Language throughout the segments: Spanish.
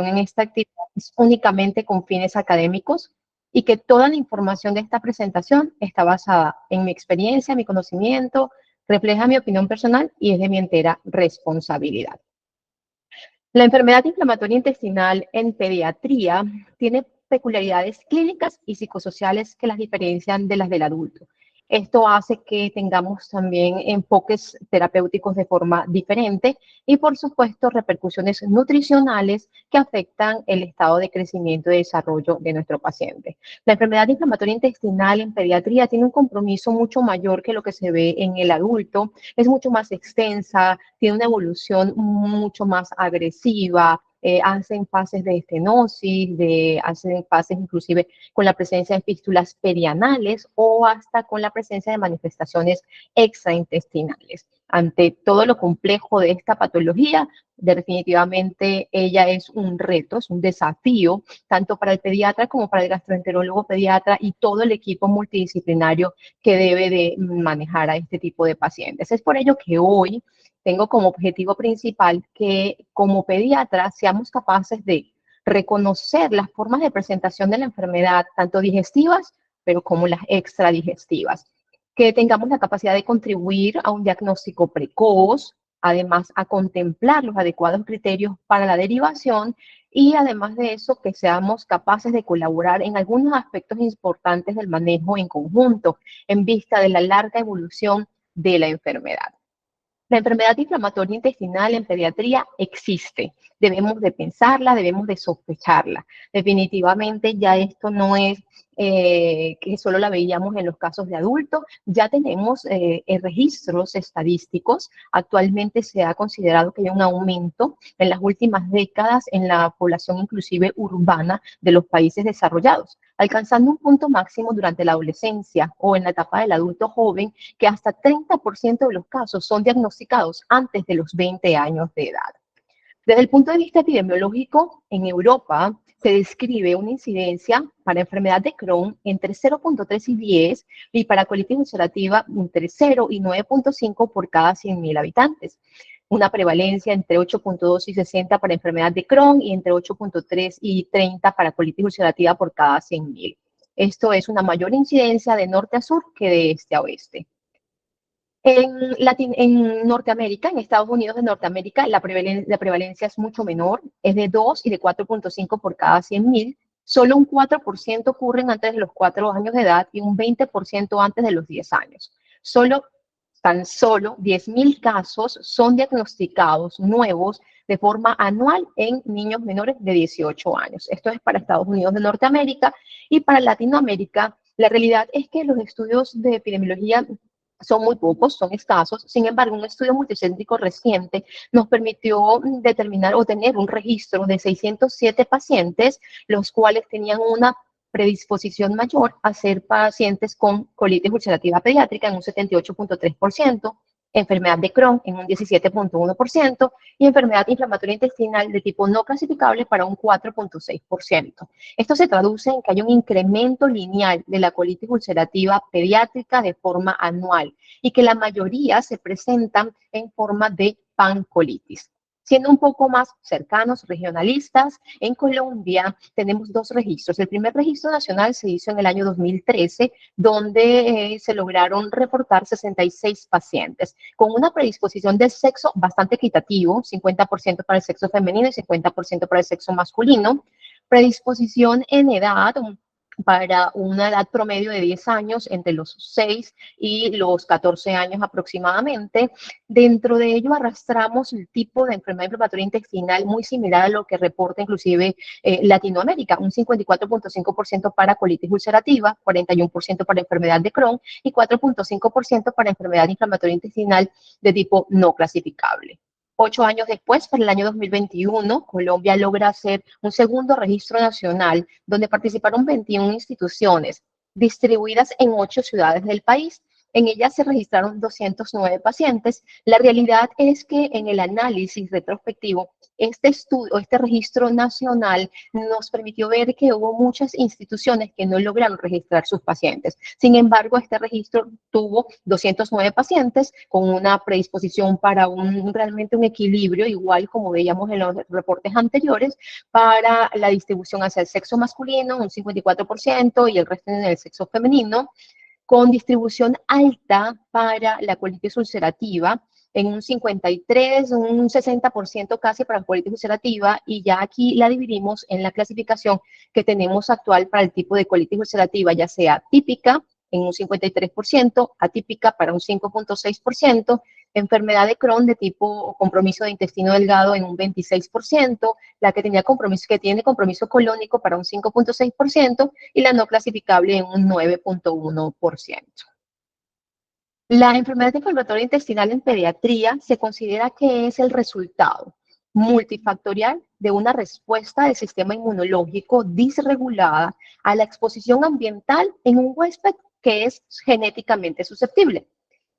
en esta actividad es únicamente con fines académicos y que toda la información de esta presentación está basada en mi experiencia, mi conocimiento, refleja mi opinión personal y es de mi entera responsabilidad. La enfermedad inflamatoria intestinal en pediatría tiene peculiaridades clínicas y psicosociales que las diferencian de las del adulto. Esto hace que tengamos también enfoques terapéuticos de forma diferente y, por supuesto, repercusiones nutricionales que afectan el estado de crecimiento y desarrollo de nuestro paciente. La enfermedad inflamatoria intestinal en pediatría tiene un compromiso mucho mayor que lo que se ve en el adulto, es mucho más extensa, tiene una evolución mucho más agresiva, hacen fases de estenosis, hacen fases inclusive con la presencia de fístulas perianales o hasta con la presencia de manifestaciones extraintestinales. Ante todo lo complejo de esta patología, definitivamente ella es un reto, es un desafío, tanto para el pediatra como para el gastroenterólogo pediatra y todo el equipo multidisciplinario que debe de manejar a este tipo de pacientes. Es por ello que hoy tengo como objetivo principal que como pediatra seamos capaces de reconocer las formas de presentación de la enfermedad, tanto digestivas, pero como las extradigestivas. Que tengamos la capacidad de contribuir a un diagnóstico precoz, además a contemplar los adecuados criterios para la derivación y además de eso que seamos capaces de colaborar en algunos aspectos importantes del manejo en conjunto en vista de la larga evolución de la enfermedad. La enfermedad inflamatoria intestinal en pediatría existe. Debemos de pensarla, debemos de sospecharla. Definitivamente ya esto no es que solo la veíamos en los casos de adultos, ya tenemos registros estadísticos. Actualmente se ha considerado que hay un aumento en las últimas décadas en la población inclusive urbana de los países desarrollados, alcanzando un punto máximo durante la adolescencia o en la etapa del adulto joven, que hasta 30% de los casos son diagnosticados antes de los 20 años de edad. Desde el punto de vista epidemiológico, en Europa se describe una incidencia para enfermedad de Crohn entre 0.3 y 10 y para colitis ulcerativa entre 0 y 9.5 por cada 100.000 habitantes. Una prevalencia entre 8.2 y 60 para enfermedad de Crohn y entre 8.3 y 30 para colitis ulcerativa por cada 100.000. Esto es una mayor incidencia de norte a sur que de este a oeste. En Norteamérica, en Estados Unidos de Norteamérica, la prevalencia es mucho menor, es de 2 y de 4.5 por cada 100.000. Solo un 4% ocurren antes de los 4 años de edad y un 20% antes de los 10 años. Tan solo 10.000 casos son diagnosticados nuevos de forma anual en niños menores de 18 años. Esto es para Estados Unidos de Norteamérica y para Latinoamérica. La realidad es que los estudios de epidemiología son muy pocos, son escasos. Sin embargo, un estudio multicéntrico reciente nos permitió determinar o tener un registro de 607 pacientes, los cuales tenían una predisposición mayor a ser pacientes con colitis ulcerativa pediátrica en un 78.3%, enfermedad de Crohn en un 17.1% y enfermedad inflamatoria intestinal de tipo no clasificable para un 4.6%. Esto se traduce en que hay un incremento lineal de la colitis ulcerativa pediátrica de forma anual y que la mayoría se presentan en forma de pancolitis. Siendo un poco más cercanos, regionalistas, en Colombia tenemos dos registros. El primer registro nacional se hizo en el año 2013, donde se lograron reportar 66 pacientes, con una predisposición del sexo bastante equitativo, 50% para el sexo femenino y 50% para el sexo masculino. Predisposición en edad, para una edad promedio de 10 años, entre los 6 y los 14 años aproximadamente. Dentro de ello arrastramos el tipo de enfermedad inflamatoria intestinal muy similar a lo que reporta inclusive Latinoamérica, un 54.5% para colitis ulcerativa, 41% para enfermedad de Crohn y 4.5% para enfermedad inflamatoria intestinal de tipo no clasificable. 8 años después, para el año 2021, Colombia logra hacer un segundo registro nacional donde participaron 21 instituciones distribuidas en 8 ciudades del país. En ella se registraron 209 pacientes. La realidad es que en el análisis retrospectivo, este estudio, este registro nacional nos permitió ver que hubo muchas instituciones que no lograron registrar sus pacientes. Sin embargo, este registro tuvo 209 pacientes con una predisposición para realmente un equilibrio, igual como veíamos en los reportes anteriores, para la distribución hacia el sexo masculino, un 54%, y el resto en el sexo femenino, con distribución alta para la colitis ulcerativa, en un 53, un 60% casi para la colitis ulcerativa, y ya aquí la dividimos en la clasificación que tenemos actual para el tipo de colitis ulcerativa, ya sea típica en un 53%, atípica para un 5.6%, enfermedad de Crohn de tipo compromiso de intestino delgado en un 26%, la que tiene compromiso colónico para un 5.6% y la no clasificable en un 9.1%. La enfermedad inflamatoria intestinal en pediatría se considera que es el resultado multifactorial de una respuesta del sistema inmunológico disregulada a la exposición ambiental en un huésped que es genéticamente susceptible.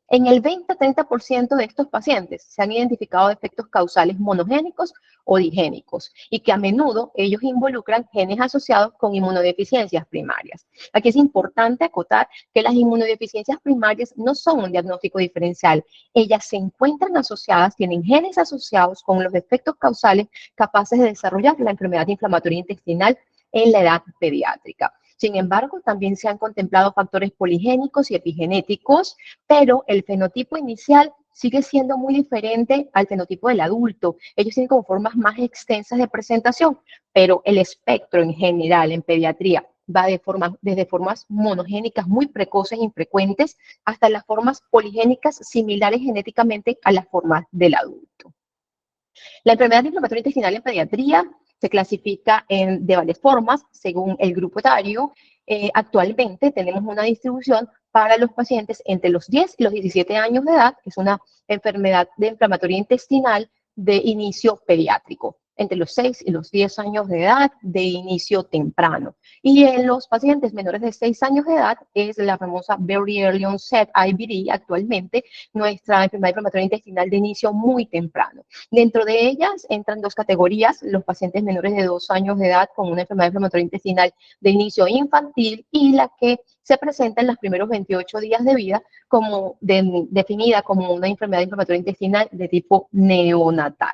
En el 20-30% de estos pacientes se han identificado efectos causales monogénicos o digénicos y que a menudo ellos involucran genes asociados con inmunodeficiencias primarias. Aquí es importante acotar que las inmunodeficiencias primarias no son un diagnóstico diferencial. Ellas se encuentran asociadas, tienen genes asociados con los efectos causales capaces de desarrollar la enfermedad inflamatoria intestinal en la edad pediátrica. Sin embargo, también se han contemplado factores poligénicos y epigenéticos, pero el fenotipo inicial sigue siendo muy diferente al fenotipo del adulto. Ellos tienen como formas más extensas de presentación, pero el espectro en general en pediatría va desde formas monogénicas muy precoces e infrecuentes hasta las formas poligénicas similares genéticamente a las formas del adulto. La enfermedad inflamatoria intestinal en pediatría se clasifica de varias formas según el grupo etario. Actualmente tenemos una distribución para los pacientes entre los 10 y los 17 años de edad, que es una enfermedad de inflamatoria intestinal de inicio pediátrico, entre los 6 y los 10 años de edad de inicio temprano. Y en los pacientes menores de 6 años de edad es la famosa Very Early Onset IBD, actualmente nuestra enfermedad inflamatoria intestinal de inicio muy temprano. Dentro de ellas entran dos categorías: los pacientes menores de 2 años de edad con una enfermedad inflamatoria intestinal de inicio infantil, y la que se presenta en los primeros 28 días de vida, definida como una enfermedad inflamatoria intestinal de tipo neonatal.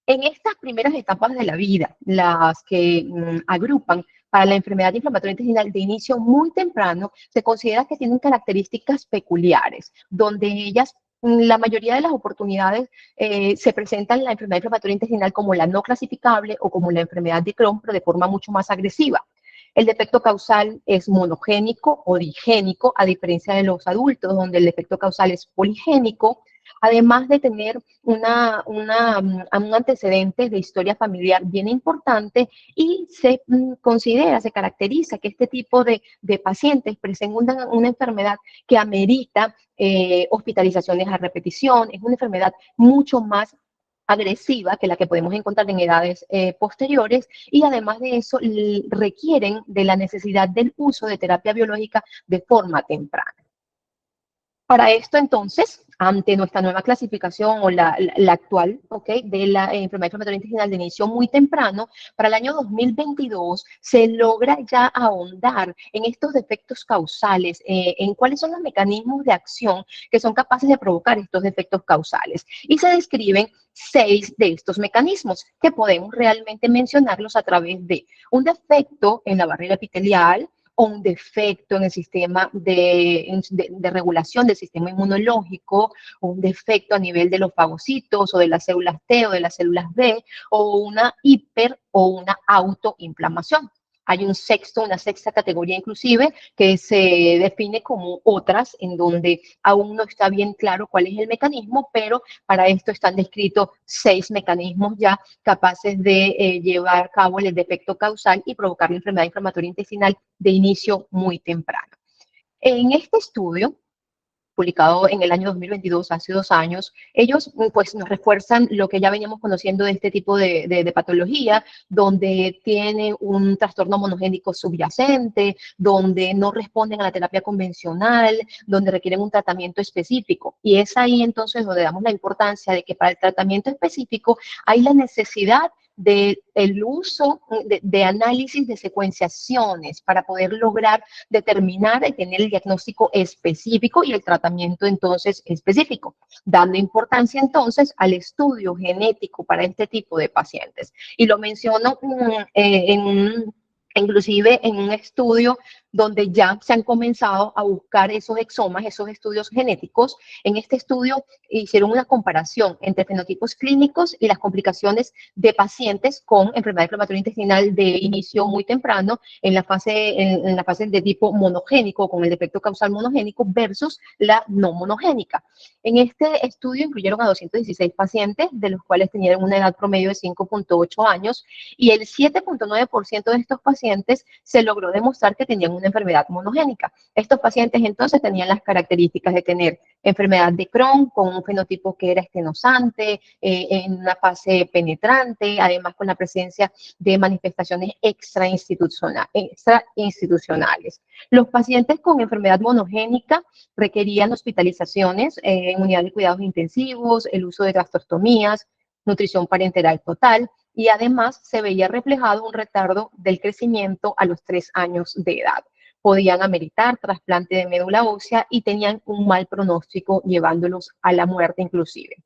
En estas primeras etapas de la vida, las que agrupan para la enfermedad inflamatoria intestinal de inicio muy temprano, se considera que tienen características peculiares, donde ellas, la mayoría de las oportunidades, se presentan la enfermedad inflamatoria intestinal como la no clasificable o como la enfermedad de Crohn, pero de forma mucho más agresiva. El defecto causal es monogénico o digénico, a diferencia de los adultos, donde el defecto causal es poligénico, además de tener un antecedente de historia familiar bien importante, y se considera, se caracteriza que este tipo de pacientes presentan una enfermedad que amerita hospitalizaciones a repetición. Es una enfermedad mucho más agresiva que la que podemos encontrar en edades posteriores, y además de eso requieren de la necesidad del uso de terapia biológica de forma temprana. Para esto, entonces, ante nuestra nueva clasificación o la actual, de la enfermedad inflamatoria intestinal de inicio muy temprano, para el año 2022 se logra ya ahondar en estos defectos causales, en cuáles son los mecanismos de acción que son capaces de provocar estos defectos causales. Y se describen 6 de estos mecanismos que podemos realmente mencionarlos a través de un defecto en la barrera epitelial, o un defecto en el sistema de regulación del sistema inmunológico, o un defecto a nivel de los fagocitos o de las células T o de las células B, o una hiper o una autoinflamación. Hay una sexta categoría inclusive que se define como otras, en donde aún no está bien claro cuál es el mecanismo, pero para esto están descritos 6 mecanismos ya capaces de llevar a cabo el defecto causal y provocar la enfermedad inflamatoria intestinal de inicio muy temprano. En este estudio publicado en el año 2022, hace 2 años, ellos pues nos refuerzan lo que ya veníamos conociendo de este tipo de patología, donde tiene un trastorno monogénico subyacente, donde no responden a la terapia convencional, donde requieren un tratamiento específico. Y es ahí entonces donde damos la importancia de que para el tratamiento específico hay la necesidad del uso de análisis de secuenciaciones para poder lograr determinar y tener el diagnóstico específico y el tratamiento entonces específico, dando importancia entonces al estudio genético para este tipo de pacientes. Y lo menciono inclusive en un estudio donde ya se han comenzado a buscar esos exomas, esos estudios genéticos. En este estudio hicieron una comparación entre fenotipos clínicos y las complicaciones de pacientes con enfermedad inflamatoria intestinal de inicio muy temprano en la fase de tipo monogénico, con el defecto causal monogénico versus la no monogénica. En este estudio incluyeron a 216 pacientes, de los cuales tenían una edad promedio de 5.8 años, y el 7.9% de estos pacientes se logró demostrar que tenían una enfermedad monogénica. Estos pacientes entonces tenían las características de tener enfermedad de Crohn con un fenotipo que era estenosante, en una fase penetrante, además con la presencia de manifestaciones extrainstitucionales. Los pacientes con enfermedad monogénica requerían hospitalizaciones en unidad de cuidados intensivos, el uso de gastrostomías, nutrición parenteral total, y además se veía reflejado un retardo del crecimiento a los 3 años de edad. Podían ameritar trasplante de médula ósea y tenían un mal pronóstico, llevándolos a la muerte inclusive.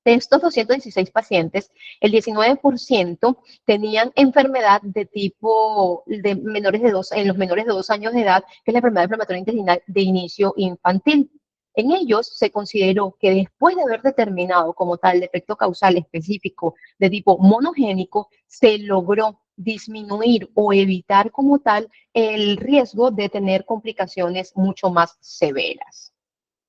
De estos 216 pacientes, el 19% tenían enfermedad de tipo de menores de en los menores de 2 años de edad, que es la enfermedad inflamatoria intestinal de inicio infantil. En ellos se consideró que después de haber determinado como tal defecto causal específico de tipo monogénico, se logró disminuir o evitar como tal el riesgo de tener complicaciones mucho más severas.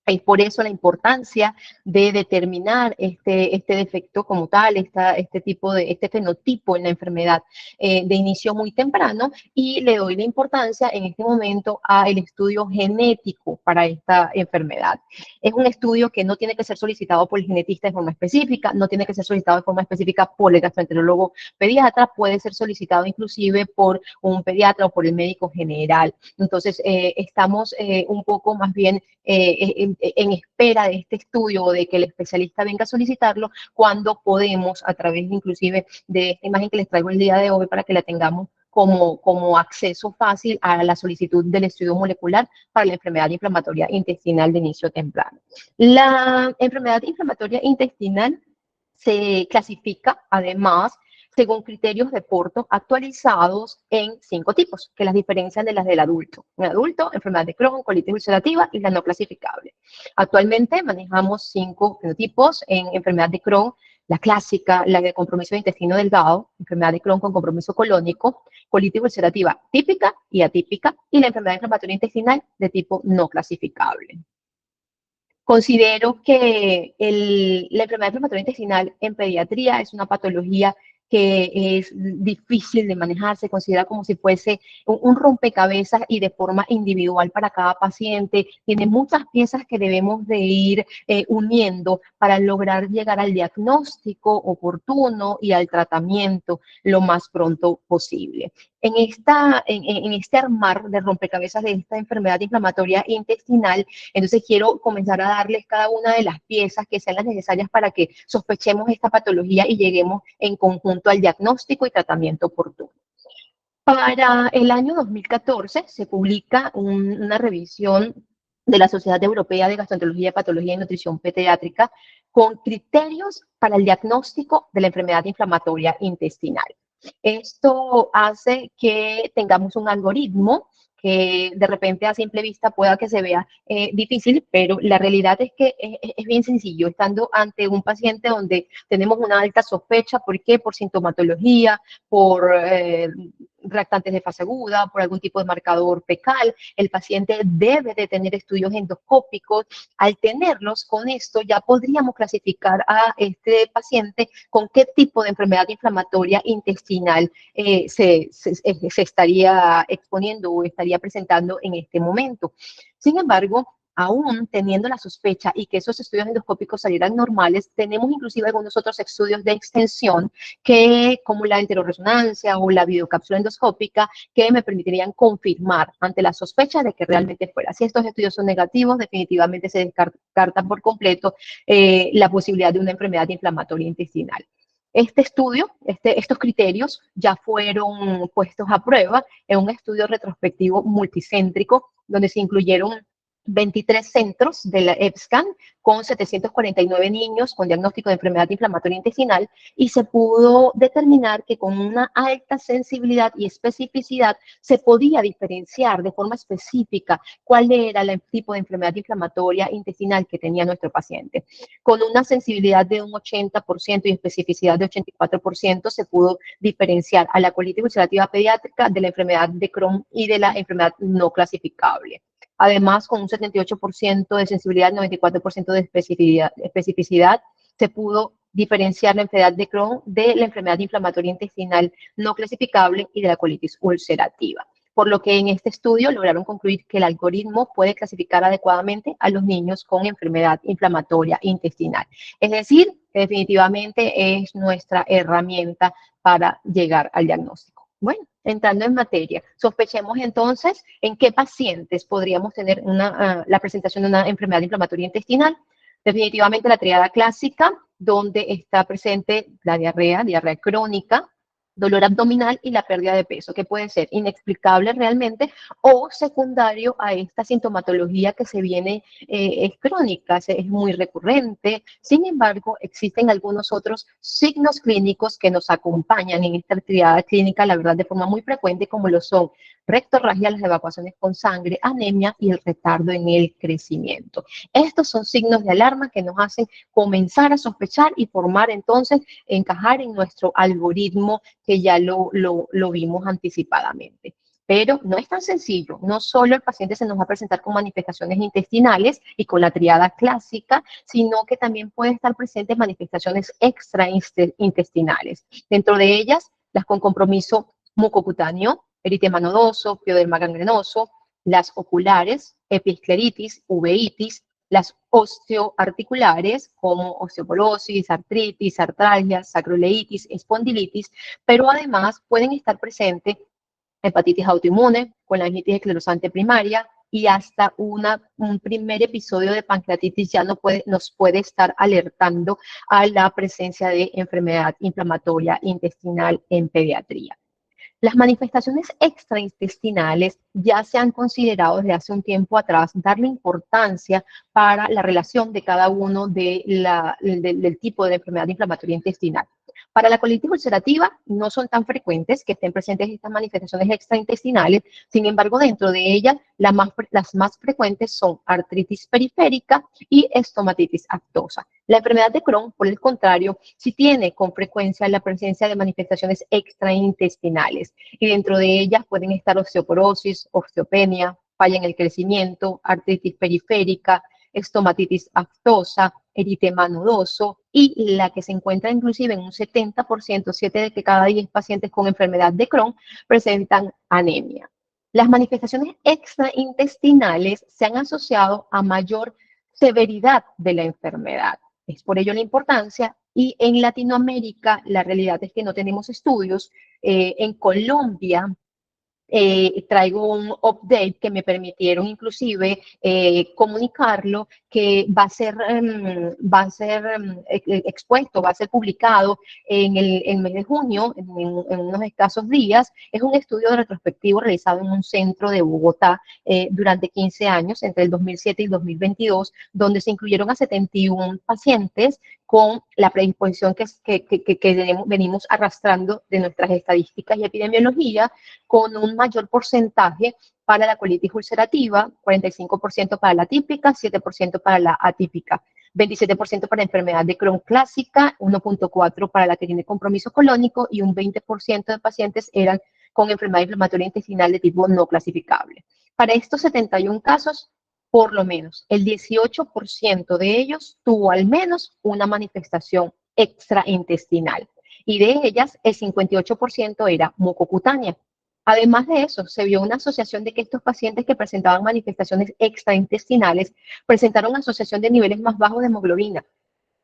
Y por eso la importancia de determinar este defecto como tal, este fenotipo en la enfermedad de inicio muy temprano, y le doy la importancia en este momento al estudio genético para esta enfermedad. Es un estudio que no tiene que ser solicitado por el genetista de forma específica, no tiene que ser solicitado de forma específica por el gastroenterólogo pediatra, puede ser solicitado inclusive por un pediatra o por el médico general. Entonces, estamos un poco más bien en espera de este estudio o de que el especialista venga a solicitarlo, cuando podemos, a través inclusive de esta imagen que les traigo el día de hoy para que la tengamos como acceso fácil a la solicitud del estudio molecular para la enfermedad inflamatoria intestinal de inicio temprano. La enfermedad inflamatoria intestinal se clasifica además según criterios de Porto actualizados en 5 tipos, que las diferencian de las del adulto. En adulto, enfermedad de Crohn, colitis ulcerativa y la no clasificable. Actualmente manejamos 5 fenotipos en enfermedad de Crohn: la clásica, la de compromiso de intestino delgado, enfermedad de Crohn con compromiso colónico, colitis ulcerativa típica y atípica, y la enfermedad inflamatoria intestinal de tipo no clasificable. Considero que la enfermedad inflamatoria intestinal en pediatría es una patología que es difícil de manejar, se considera como si fuese un rompecabezas y de forma individual para cada paciente. Tiene muchas piezas que debemos de ir uniendo para lograr llegar al diagnóstico oportuno y al tratamiento lo más pronto posible. En este armar de rompecabezas de esta enfermedad inflamatoria intestinal, entonces quiero comenzar a darles cada una de las piezas que sean las necesarias para que sospechemos esta patología y lleguemos en conjunto al diagnóstico y tratamiento oportuno. Para el año 2014 se publica una revisión de la Sociedad Europea de Gastroenterología, Patología y Nutrición Pediátrica con criterios para el diagnóstico de la enfermedad inflamatoria intestinal. Esto hace que tengamos un algoritmo que de repente a simple vista pueda que se vea difícil, pero la realidad es que es bien sencillo. Estando ante un paciente donde tenemos una alta sospecha, ¿por qué? Por sintomatología, por reactantes de fase aguda, por algún tipo de marcador fecal, el paciente debe de tener estudios endoscópicos. Al tenerlos, con esto ya podríamos clasificar a este paciente con qué tipo de enfermedad inflamatoria intestinal se estaría exponiendo o estaría presentando en este momento. Sin embargo, aún teniendo la sospecha y que esos estudios endoscópicos salieran normales, tenemos inclusive algunos otros estudios de extensión que, como la enteroresonancia o la videocápsula endoscópica, que me permitirían confirmar ante la sospecha de que realmente fuera. Si estos estudios son negativos, definitivamente se descarta por completo la posibilidad de una enfermedad inflamatoria intestinal. Este estudio, estos criterios ya fueron puestos a prueba en un estudio retrospectivo multicéntrico donde se incluyeron 23 centros de la EBSCAN con 749 niños con diagnóstico de enfermedad inflamatoria intestinal y se pudo determinar que con una alta sensibilidad y especificidad se podía diferenciar de forma específica cuál era el tipo de enfermedad inflamatoria intestinal que tenía nuestro paciente. Con una sensibilidad de un 80% y especificidad de 84% se pudo diferenciar a la colitis ulcerativa pediátrica de la enfermedad de Crohn y de la enfermedad no clasificable. Además, con un 78% de sensibilidad, 94% de especificidad, se pudo diferenciar la enfermedad de Crohn de la enfermedad inflamatoria intestinal no clasificable y de la colitis ulcerativa. Por lo que en este estudio lograron concluir que el algoritmo puede clasificar adecuadamente a los niños con enfermedad inflamatoria intestinal. Es decir, que definitivamente es nuestra herramienta para llegar al diagnóstico. Bueno, entrando en materia, sospechemos entonces en qué pacientes podríamos tener la presentación de una enfermedad inflamatoria intestinal. Definitivamente la triada clásica, donde está presente la diarrea crónica, dolor abdominal y la pérdida de peso, que puede ser inexplicable realmente o secundario a esta sintomatología que se viene, es crónica, es muy recurrente. Sin embargo, existen algunos otros signos clínicos que nos acompañan en esta actividad clínica, la verdad, de forma muy frecuente, como lo son rectorragia, las evacuaciones con sangre, anemia y el retardo en el crecimiento. Estos son signos de alarma que nos hacen comenzar a sospechar y formar entonces, encajar en nuestro algoritmo que ya lo vimos anticipadamente. Pero no es tan sencillo, no solo el paciente se nos va a presentar con manifestaciones intestinales y con la triada clásica, sino que también puede estar presentes manifestaciones extraintestinales. Dentro de ellas, las con compromiso mucocutáneo, eritema nodoso, pioderma gangrenoso, las oculares, episcleritis, uveitis, las osteoarticulares como osteoporosis, artritis, artralgias, sacroileitis, espondilitis, pero además pueden estar presentes hepatitis autoinmune, colangitis esclerosante primaria y hasta un primer episodio de pancreatitis ya nos puede estar alertando a la presencia de enfermedad inflamatoria intestinal en pediatría. Las manifestaciones extraintestinales ya se han considerado desde hace un tiempo atrás darle importancia para la relación de cada uno del tipo de enfermedad inflamatoria intestinal. Para la colitis ulcerativa no son tan frecuentes que estén presentes estas manifestaciones extraintestinales, sin embargo, dentro de ellas las más frecuentes son artritis periférica y estomatitis aftosa. La enfermedad de Crohn, por el contrario, sí tiene con frecuencia la presencia de manifestaciones extraintestinales y dentro de ellas pueden estar osteoporosis, osteopenia, falla en el crecimiento, artritis periférica, estomatitis aftosa, eritema nodoso y la que se encuentra inclusive en un 70%, 7 de cada 10 pacientes con enfermedad de Crohn presentan anemia. Las manifestaciones extraintestinales se han asociado a mayor severidad de la enfermedad. Es por ello la importancia y en Latinoamérica la realidad es que no tenemos estudios. En Colombia traigo un update que me permitieron inclusive comunicarlo, que va a ser expuesto, va a ser publicado en el mes de junio, en unos escasos días. Es un estudio retrospectivo realizado en un centro de Bogotá durante 15 años, entre el 2007 y el 2022, donde se incluyeron a 71 pacientes con la predisposición que venimos arrastrando de nuestras estadísticas y epidemiología, con un mayor porcentaje para la colitis ulcerativa, 45% para la típica, 7% para la atípica, 27% para la enfermedad de Crohn clásica, 1.4% para la que tiene compromiso colónico y un 20% de pacientes eran con enfermedad inflamatoria intestinal de tipo no clasificable. Para estos 71 casos, por lo menos el 18% de ellos tuvo al menos una manifestación extraintestinal y de ellas el 58% era mucocutánea. Además de eso, se vio una asociación de que estos pacientes que presentaban manifestaciones extraintestinales presentaron asociación de niveles más bajos de hemoglobina,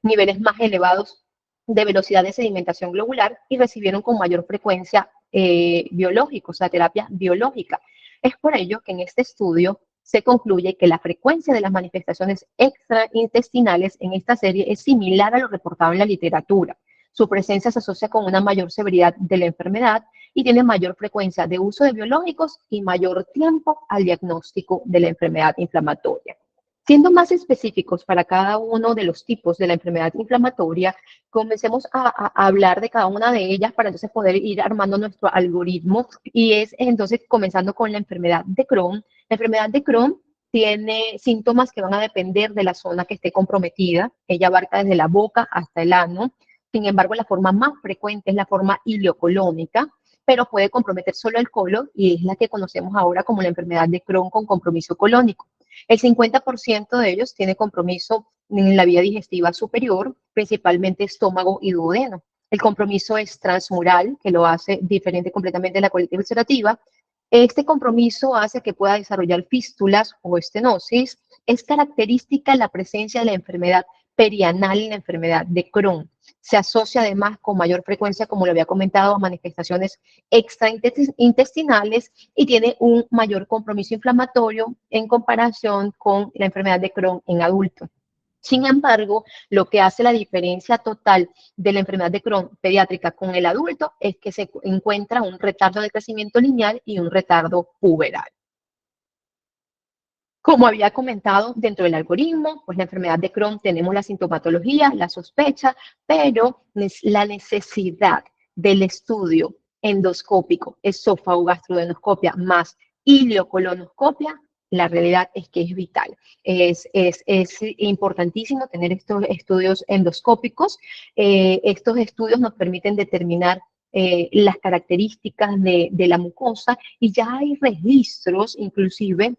niveles más elevados de velocidad de sedimentación globular y recibieron con mayor frecuencia biológicos, la terapia biológica. Es por ello que en este estudio se concluye que la frecuencia de las manifestaciones extraintestinales en esta serie es similar a lo reportado en la literatura. Su presencia se asocia con una mayor severidad de la enfermedad y tiene mayor frecuencia de uso de biológicos y mayor tiempo al diagnóstico de la enfermedad inflamatoria. Siendo más específicos para cada uno de los tipos de la enfermedad inflamatoria, comencemos a hablar de cada una de ellas para entonces poder ir armando nuestro algoritmo. Y es entonces comenzando con la enfermedad de Crohn. La enfermedad de Crohn tiene síntomas que van a depender de la zona que esté comprometida. Ella abarca desde la boca hasta el ano. Sin embargo, la forma más frecuente es la forma ileocolónica, pero puede comprometer solo el colon y es la que conocemos ahora como la enfermedad de Crohn con compromiso colónico. El 50% de ellos tiene compromiso en la vía digestiva superior, principalmente estómago y duodeno. El compromiso es transmural, que lo hace diferente completamente de la colitis ulcerativa. Este compromiso hace que pueda desarrollar fístulas o estenosis. Es característica la presencia de la enfermedad perianal en la enfermedad de Crohn. Se asocia además con mayor frecuencia, como lo había comentado, a manifestaciones extraintestinales y tiene un mayor compromiso inflamatorio en comparación con la enfermedad de Crohn en adultos. Sin embargo, lo que hace la diferencia total de la enfermedad de Crohn pediátrica con el adulto es que se encuentra un retardo de crecimiento lineal y un retardo puberal. Como había comentado dentro del algoritmo, pues la enfermedad de Crohn tenemos la sintomatología, la sospecha, pero la necesidad del estudio endoscópico, esófago-gastroenoscopia más ileocolonoscopia, la realidad es que es vital. Es importantísimo tener estos estudios endoscópicos. Estos estudios nos permiten determinar las características de la mucosa y ya hay registros, inclusive,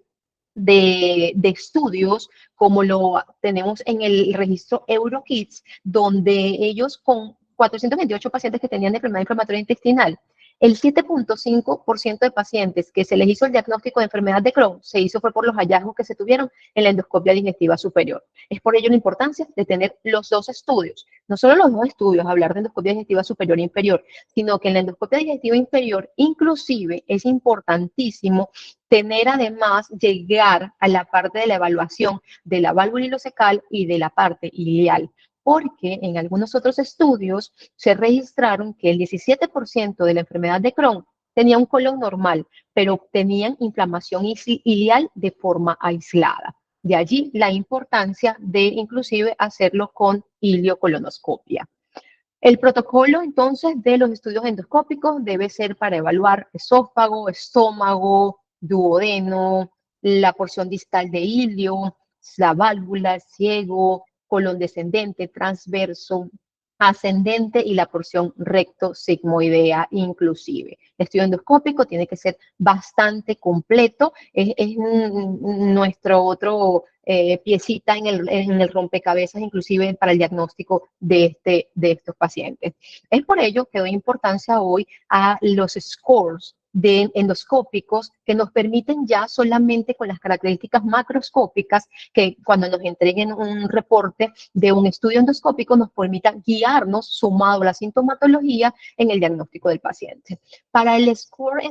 de estudios, como lo tenemos en el registro EuroKids, donde ellos con 428 pacientes que tenían enfermedad inflamatoria intestinal, el 7.5% de pacientes que se les hizo el diagnóstico de enfermedad de Crohn se hizo fue por los hallazgos que se tuvieron en la endoscopia digestiva superior. Es por ello la importancia de tener los dos estudios, no solo los dos estudios, hablar de endoscopia digestiva superior e inferior, sino que en la endoscopia digestiva inferior inclusive es importantísimo tener además llegar a la parte de la evaluación de la válvula ileocecal y de la parte ileal, porque en algunos otros estudios se registraron que el 17% de la enfermedad de Crohn tenía un colon normal, pero tenían inflamación ileal de forma aislada. De allí la importancia de inclusive hacerlo con ileocolonoscopia. El protocolo entonces de los estudios endoscópicos debe ser para evaluar esófago, estómago, duodeno, la porción distal de ilio, la válvula, el ciego, colon descendente, transverso, ascendente y la porción recto-sigmoidea inclusive. El estudio endoscópico tiene que ser bastante completo, es nuestro otro piecita en el rompecabezas, inclusive para el diagnóstico de estos pacientes. Es por ello que doy importancia hoy a los scores de endoscópicos que nos permiten ya solamente con las características macroscópicas que cuando nos entreguen un reporte de un estudio endoscópico nos permita guiarnos sumado a la sintomatología en el diagnóstico del paciente. Para el score,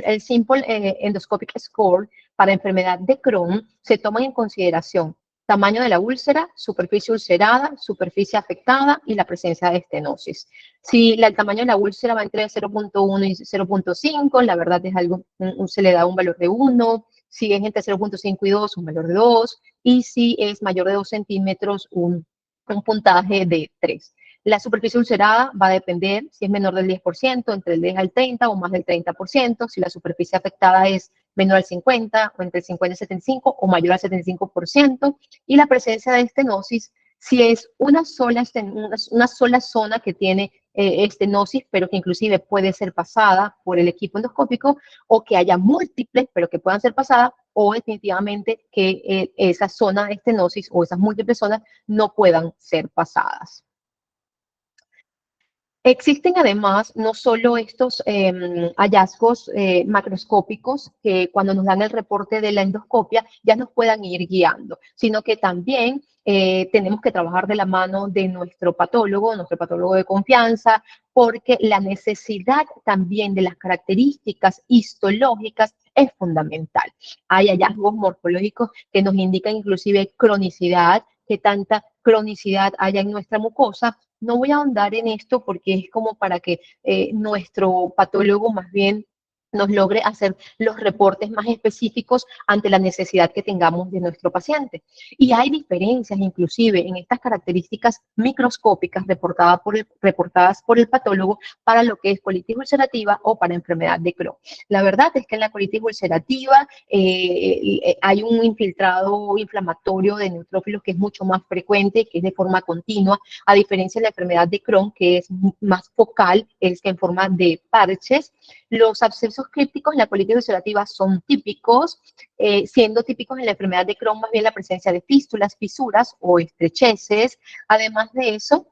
el Simple Endoscopic Score para enfermedad de Crohn se toman en consideración tamaño de la úlcera, superficie ulcerada, superficie afectada y la presencia de estenosis. Si el tamaño de la úlcera va entre 0.1 y 0.5, la verdad es algo, se le da un valor de 1, si es entre 0.5 y 2, un valor de 2, y si es mayor de 2 centímetros, un puntaje de 3. La superficie ulcerada va a depender si es menor del 10%, entre el 10 al 30 o más del 30%, si la superficie afectada es menor al 50 o entre el 50 y el 75 o mayor al 75%, y la presencia de estenosis si es una sola zona que tiene estenosis, pero que inclusive puede ser pasada por el equipo endoscópico, o que haya múltiples, pero que puedan ser pasadas, o definitivamente que esa zona de estenosis o esas múltiples zonas no puedan ser pasadas. Existen además no solo estos hallazgos macroscópicos que cuando nos dan el reporte de la endoscopia ya nos puedan ir guiando, sino que también tenemos que trabajar de la mano de nuestro patólogo de confianza, porque la necesidad también de las características histológicas es fundamental. Hay hallazgos morfológicos que nos indican inclusive cronicidad, que tanta cronicidad haya en nuestra mucosa. No voy a ahondar en esto porque es como para que nuestro patólogo más bien nos logre hacer los reportes más específicos ante la necesidad que tengamos de nuestro paciente. Y hay diferencias inclusive en estas características microscópicas reportadas por el patólogo para lo que es colitis ulcerativa o para enfermedad de Crohn. La verdad es que en la colitis ulcerativa hay un infiltrado inflamatorio de neutrófilos que es mucho más frecuente, que es de forma continua, a diferencia de la enfermedad de Crohn, que es más focal, es que en forma de parches. Los abscesos crípticos en la colitis ulcerativa son típicos, siendo típicos en la enfermedad de Crohn más bien la presencia de fístulas, fisuras o estrecheces. Además de eso,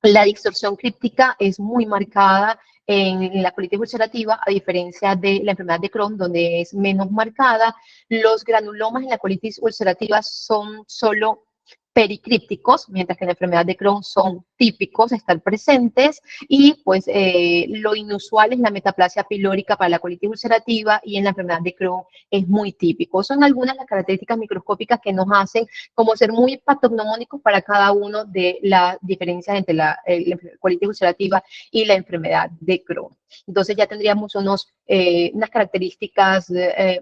la distorsión críptica es muy marcada en la colitis ulcerativa, a diferencia de la enfermedad de Crohn, donde es menos marcada. Los granulomas en la colitis ulcerativa son solo pericrípticos, mientras que en la enfermedad de Crohn son típicos, están presentes, y pues lo inusual es la metaplasia pilórica para la colitis ulcerativa, y en la enfermedad de Crohn es muy típico. Son algunas de las características microscópicas que nos hacen como ser muy patognomónicos para cada uno de las diferencias entre la colitis ulcerativa y la enfermedad de Crohn. Entonces ya tendríamos unas características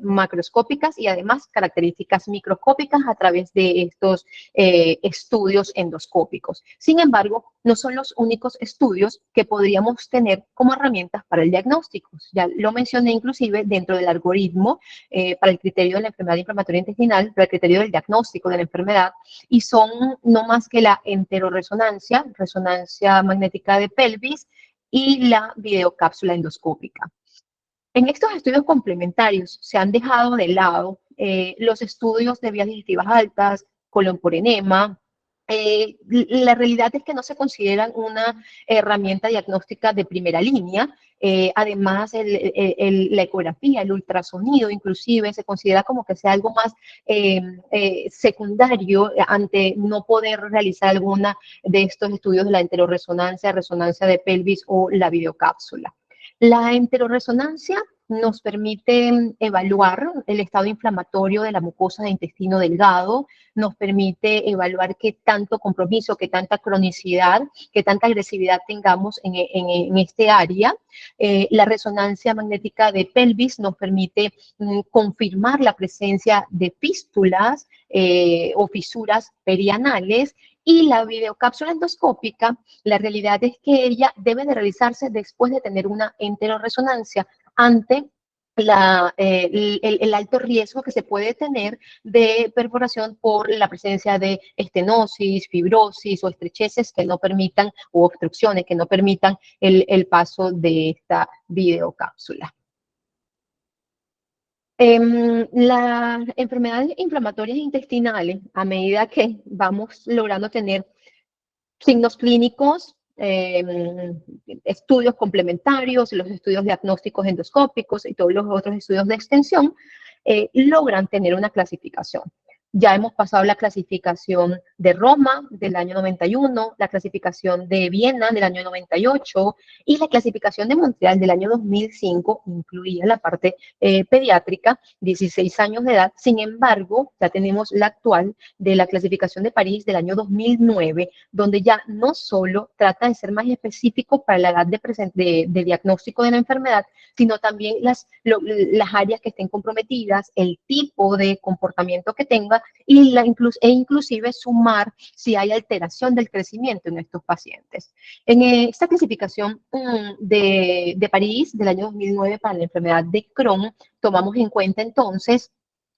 macroscópicas y además características microscópicas a través de estos estudios endoscópicos. Sin embargo, no son los únicos estudios que podríamos tener como herramientas para el diagnóstico. Ya lo mencioné inclusive dentro del algoritmo para el criterio de la enfermedad inflamatoria intestinal, para el criterio del diagnóstico de la enfermedad, y son no más que la enteroresonancia, resonancia magnética de pelvis, y la videocápsula endoscópica. En estos estudios complementarios se han dejado de lado los estudios de vías digestivas altas, colon por enema. La realidad es que no se consideran una herramienta diagnóstica de primera línea. Además, la ecografía, el ultrasonido, inclusive, se considera como que sea algo más secundario ante no poder realizar alguna de estos estudios de la enteroresonancia, resonancia de pelvis o la videocápsula. La enteroresonancia nos permite evaluar el estado inflamatorio de la mucosa de intestino delgado, nos permite evaluar qué tanto compromiso, qué tanta cronicidad, qué tanta agresividad tengamos en este área. La resonancia magnética de pelvis nos permite confirmar la presencia de fístulas o fisuras perianales, y la videocápsula endoscópica, la realidad es que ella debe de realizarse después de tener una enteroresonancia ante el alto riesgo que se puede tener de perforación por la presencia de estenosis, fibrosis o estrecheces que no permitan, o obstrucciones que no permitan el paso de esta videocápsula. Las enfermedades inflamatorias intestinales, a medida que vamos logrando tener signos clínicos, estudios complementarios, los estudios diagnósticos endoscópicos y todos los otros estudios de extensión, logran tener una clasificación. Ya hemos pasado la clasificación de Roma del año 91, la clasificación de Viena del año 98 y la clasificación de Montreal del año 2005, incluía la parte pediátrica, 16 años de edad. Sin embargo, ya tenemos la actual de la clasificación de París del año 2009, donde ya no solo trata de ser más específico para la edad de diagnóstico de la enfermedad, sino también las áreas que estén comprometidas, el tipo de comportamiento que tenga, y inclusive sumar si hay alteración del crecimiento en estos pacientes. En esta clasificación de París del año 2009 para la enfermedad de Crohn, tomamos en cuenta entonces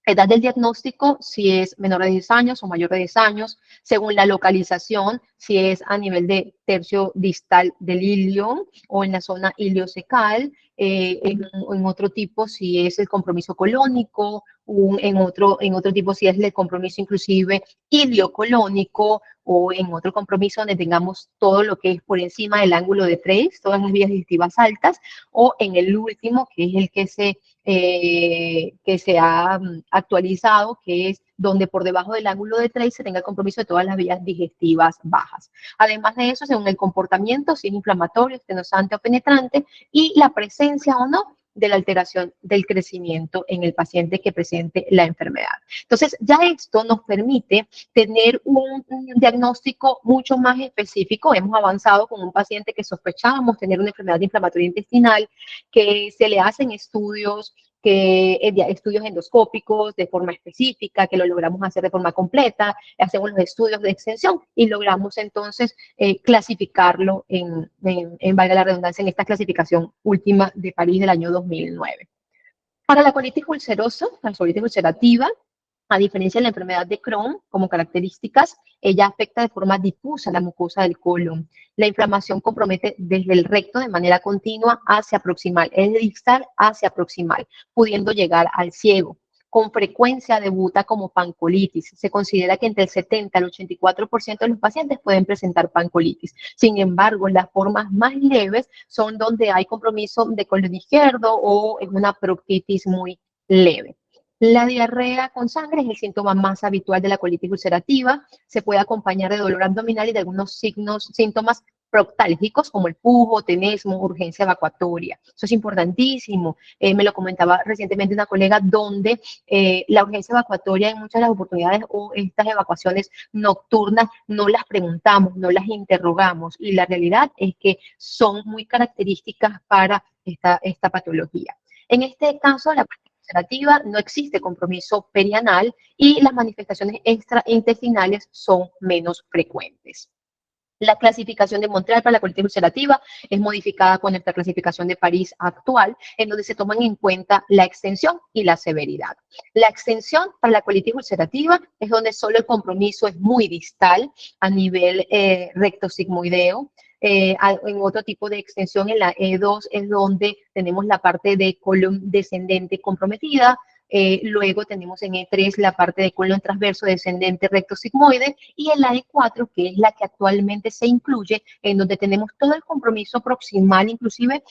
edad del diagnóstico, si es menor de 10 años o mayor de 10 años, según la localización, si es a nivel de tercio distal del ilio o en la zona iliocecal. En otro tipo si es el compromiso colónico, en otro tipo si es el compromiso inclusive iliocolónico, o en otro compromiso donde tengamos todo lo que es por encima del ángulo de Treis, todas las vías digestivas altas, o en el último, que es el que se ha actualizado, que es donde por debajo del ángulo de Treis se tenga el compromiso de todas las vías digestivas bajas. Además de eso, según el comportamiento, si es inflamatorio, estenosante o penetrante, y la presencia o no de la alteración del crecimiento en el paciente que presente la enfermedad. Entonces, ya esto nos permite tener un diagnóstico mucho más específico. Hemos avanzado con un paciente que sospechábamos tener una enfermedad inflamatoria intestinal, que se le hacen estudios estudios endoscópicos de forma específica, que lo logramos hacer de forma completa, hacemos los estudios de extensión y logramos entonces clasificarlo valga la redundancia, en esta clasificación última de París del año 2009. Para la colitis ulcerosa, la colitis ulcerativa, a diferencia de la enfermedad de Crohn, como características, ella afecta de forma difusa la mucosa del colon. La inflamación compromete desde el recto de manera continua hacia proximal, es de distal hacia proximal, pudiendo llegar al ciego. Con frecuencia debuta como pancolitis. Se considera que entre el 70 al 84% de los pacientes pueden presentar pancolitis. Sin embargo, las formas más leves son donde hay compromiso de colon izquierdo o es una proctitis muy leve. La diarrea con sangre es el síntoma más habitual de la colitis ulcerativa. Se puede acompañar de dolor abdominal y de algunos síntomas proctálgicos como el pujo, tenesmo, urgencia evacuatoria. Eso es importantísimo. Me lo comentaba recientemente una colega donde la urgencia evacuatoria en muchas de las oportunidades o estas evacuaciones nocturnas no las preguntamos, no las interrogamos y la realidad es que son muy características para esta patología. En este caso, la ulcerativa no existe compromiso perianal y las manifestaciones extraintestinales son menos frecuentes. La clasificación de Montreal para la colitis ulcerativa es modificada con nuestra clasificación de París actual, en donde se toman en cuenta la extensión y la severidad. La extensión para la colitis ulcerativa es donde solo el compromiso es muy distal a nivel rectosigmoideo. En otro tipo de extensión, en la E2, es donde tenemos la parte de colon descendente comprometida. Luego tenemos en E3 la parte de colon transverso descendente recto sigmoide y en la E4, que es la que actualmente se incluye, en donde tenemos todo el compromiso proximal, inclusive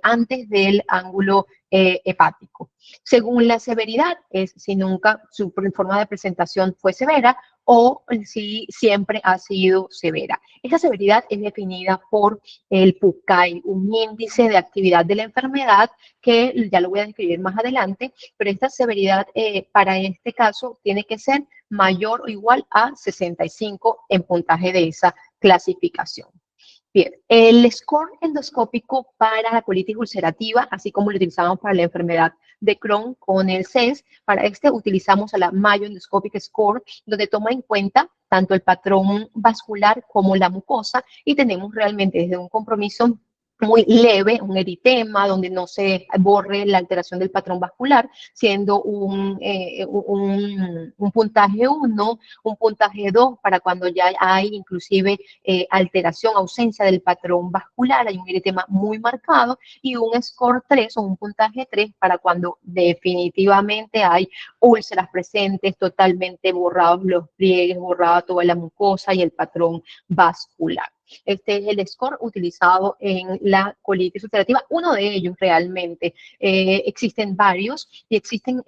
antes del ángulo hepático. Según la severidad, es si nunca su forma de presentación fue severa o si siempre ha sido severa. Esta severidad es definida por el PUCAI, un índice de actividad de la enfermedad que ya lo voy a describir más adelante, pero esta severidad para este caso tiene que ser mayor o igual a 65 en puntaje de esa clasificación. Bien, el score endoscópico para la colitis ulcerativa, así como lo utilizamos para la enfermedad de Crohn con el CES, para este utilizamos a la Mayo Endoscopic Score, donde toma en cuenta tanto el patrón vascular como la mucosa, y tenemos realmente desde un compromiso muy leve, un eritema, donde no se borre la alteración del patrón vascular, siendo un puntaje 1, un puntaje 2 para cuando ya hay inclusive alteración, ausencia del patrón vascular, hay un eritema muy marcado, y un score 3 o un puntaje 3 para cuando definitivamente hay úlceras presentes, totalmente borrados los pliegues, borrada toda la mucosa y el patrón vascular. Este es el score utilizado en la colitis ulcerativa, uno de ellos realmente. Existen varios y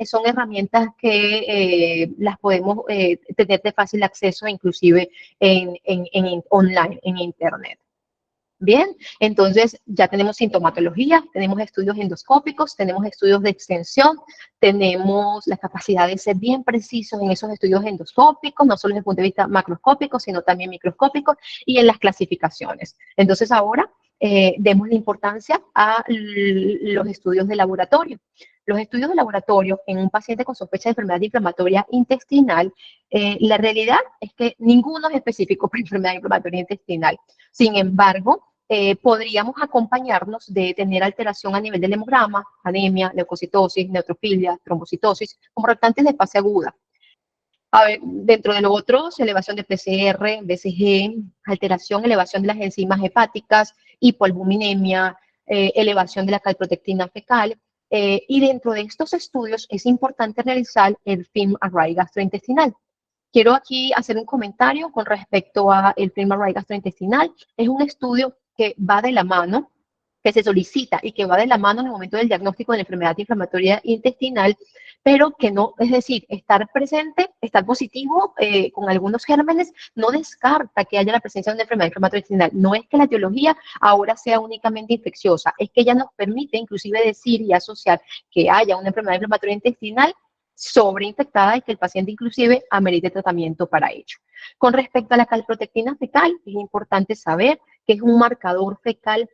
son herramientas que las podemos tener de fácil acceso, inclusive online, en internet. Bien, entonces ya tenemos sintomatología, tenemos estudios endoscópicos, tenemos estudios de extensión, tenemos la capacidad de ser bien precisos en esos estudios endoscópicos, no solo desde el punto de vista macroscópico, sino también microscópico y en las clasificaciones. Entonces ahora demos la importancia a los estudios de laboratorio. Los estudios de laboratorio en un paciente con sospecha de enfermedad inflamatoria intestinal, la realidad es que ninguno es específico para enfermedad inflamatoria intestinal. Sin embargo, podríamos acompañarnos de tener alteración a nivel del hemograma, anemia, leucocitosis, neutrofilia, trombocitosis, como reactantes de fase aguda. A ver, dentro de los otros, elevación de PCR, BCG, alteración, elevación de las enzimas hepáticas, hipoalbuminemia, elevación de la calprotectina fecal. Y dentro de estos estudios es importante realizar el FILM-Array gastrointestinal. Quiero aquí hacer un comentario con respecto a el FILM-Array gastrointestinal. Es un estudio que va de la mano, que se solicita y que va de la mano en el momento del diagnóstico de la enfermedad inflamatoria intestinal, pero que no, es decir, estar presente, estar positivo con algunos gérmenes, no descarta que haya la presencia de una enfermedad inflamatoria intestinal. No es que la etiología ahora sea únicamente infecciosa, es que ella nos permite inclusive decir y asociar que haya una enfermedad inflamatoria intestinal sobreinfectada y que el paciente inclusive amerite tratamiento para ello. Con respecto a la calprotectina fecal, es importante saber que es un marcador fecal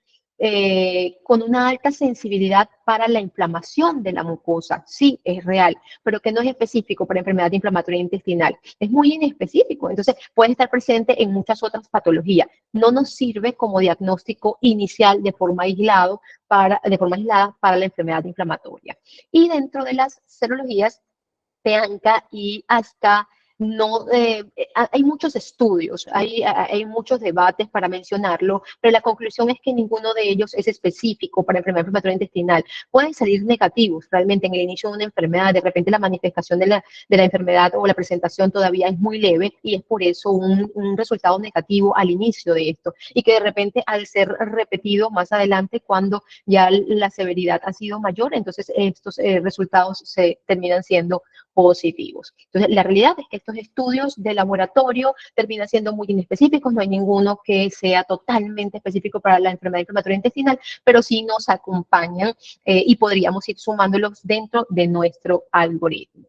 con una alta sensibilidad para la inflamación de la mucosa. Sí, es real, pero que no es específico para enfermedad inflamatoria intestinal. Es muy inespecífico, entonces puede estar presente en muchas otras patologías. No nos sirve como diagnóstico inicial de forma aislada para la enfermedad inflamatoria. Y dentro de las serologías, Bianca y hasta no, hay muchos estudios, hay muchos debates para mencionarlo, pero la conclusión es que ninguno de ellos es específico para enfermedad inflamatoria intestinal. Pueden salir negativos realmente en el inicio de una enfermedad, de repente la manifestación de la enfermedad o la presentación todavía es muy leve y es por eso un resultado negativo al inicio de esto y que de repente al ser repetido más adelante cuando ya la severidad ha sido mayor, entonces estos resultados se terminan siendo positivos. Entonces, la realidad es que estos estudios de laboratorio terminan siendo muy inespecíficos, no hay ninguno que sea totalmente específico para la enfermedad inflamatoria intestinal, pero sí nos acompañan y podríamos ir sumándolos dentro de nuestro algoritmo.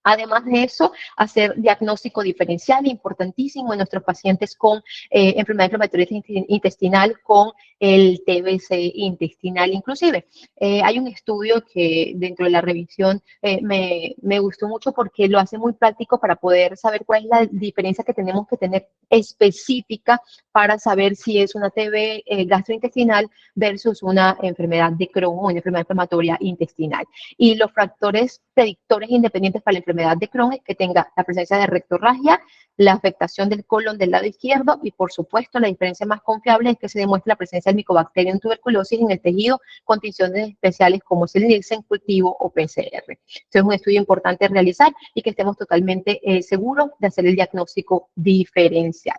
Además de eso, hacer diagnóstico diferencial, importantísimo en nuestros pacientes con enfermedad inflamatoria intestinal, con el TBC intestinal inclusive. Hay un estudio que dentro de la revisión me gustó mucho porque lo hace muy práctico para poder saber cuál es la diferencia que tenemos que tener específica para saber si es una TB gastrointestinal versus una enfermedad de Crohn o una enfermedad inflamatoria intestinal. Y los factores predictores independientes para la enfermedad de Crohn es que tenga la presencia de rectorragia, la afectación del colon del lado izquierdo y, por supuesto, la diferencia más confiable es que se demuestre la presencia del Mycobacterium tuberculosis en el tejido con tinciones especiales como es el Nielsen cultivo o PCR. Esto es un estudio importante realizar y que estemos totalmente seguros de hacer el diagnóstico diferencial.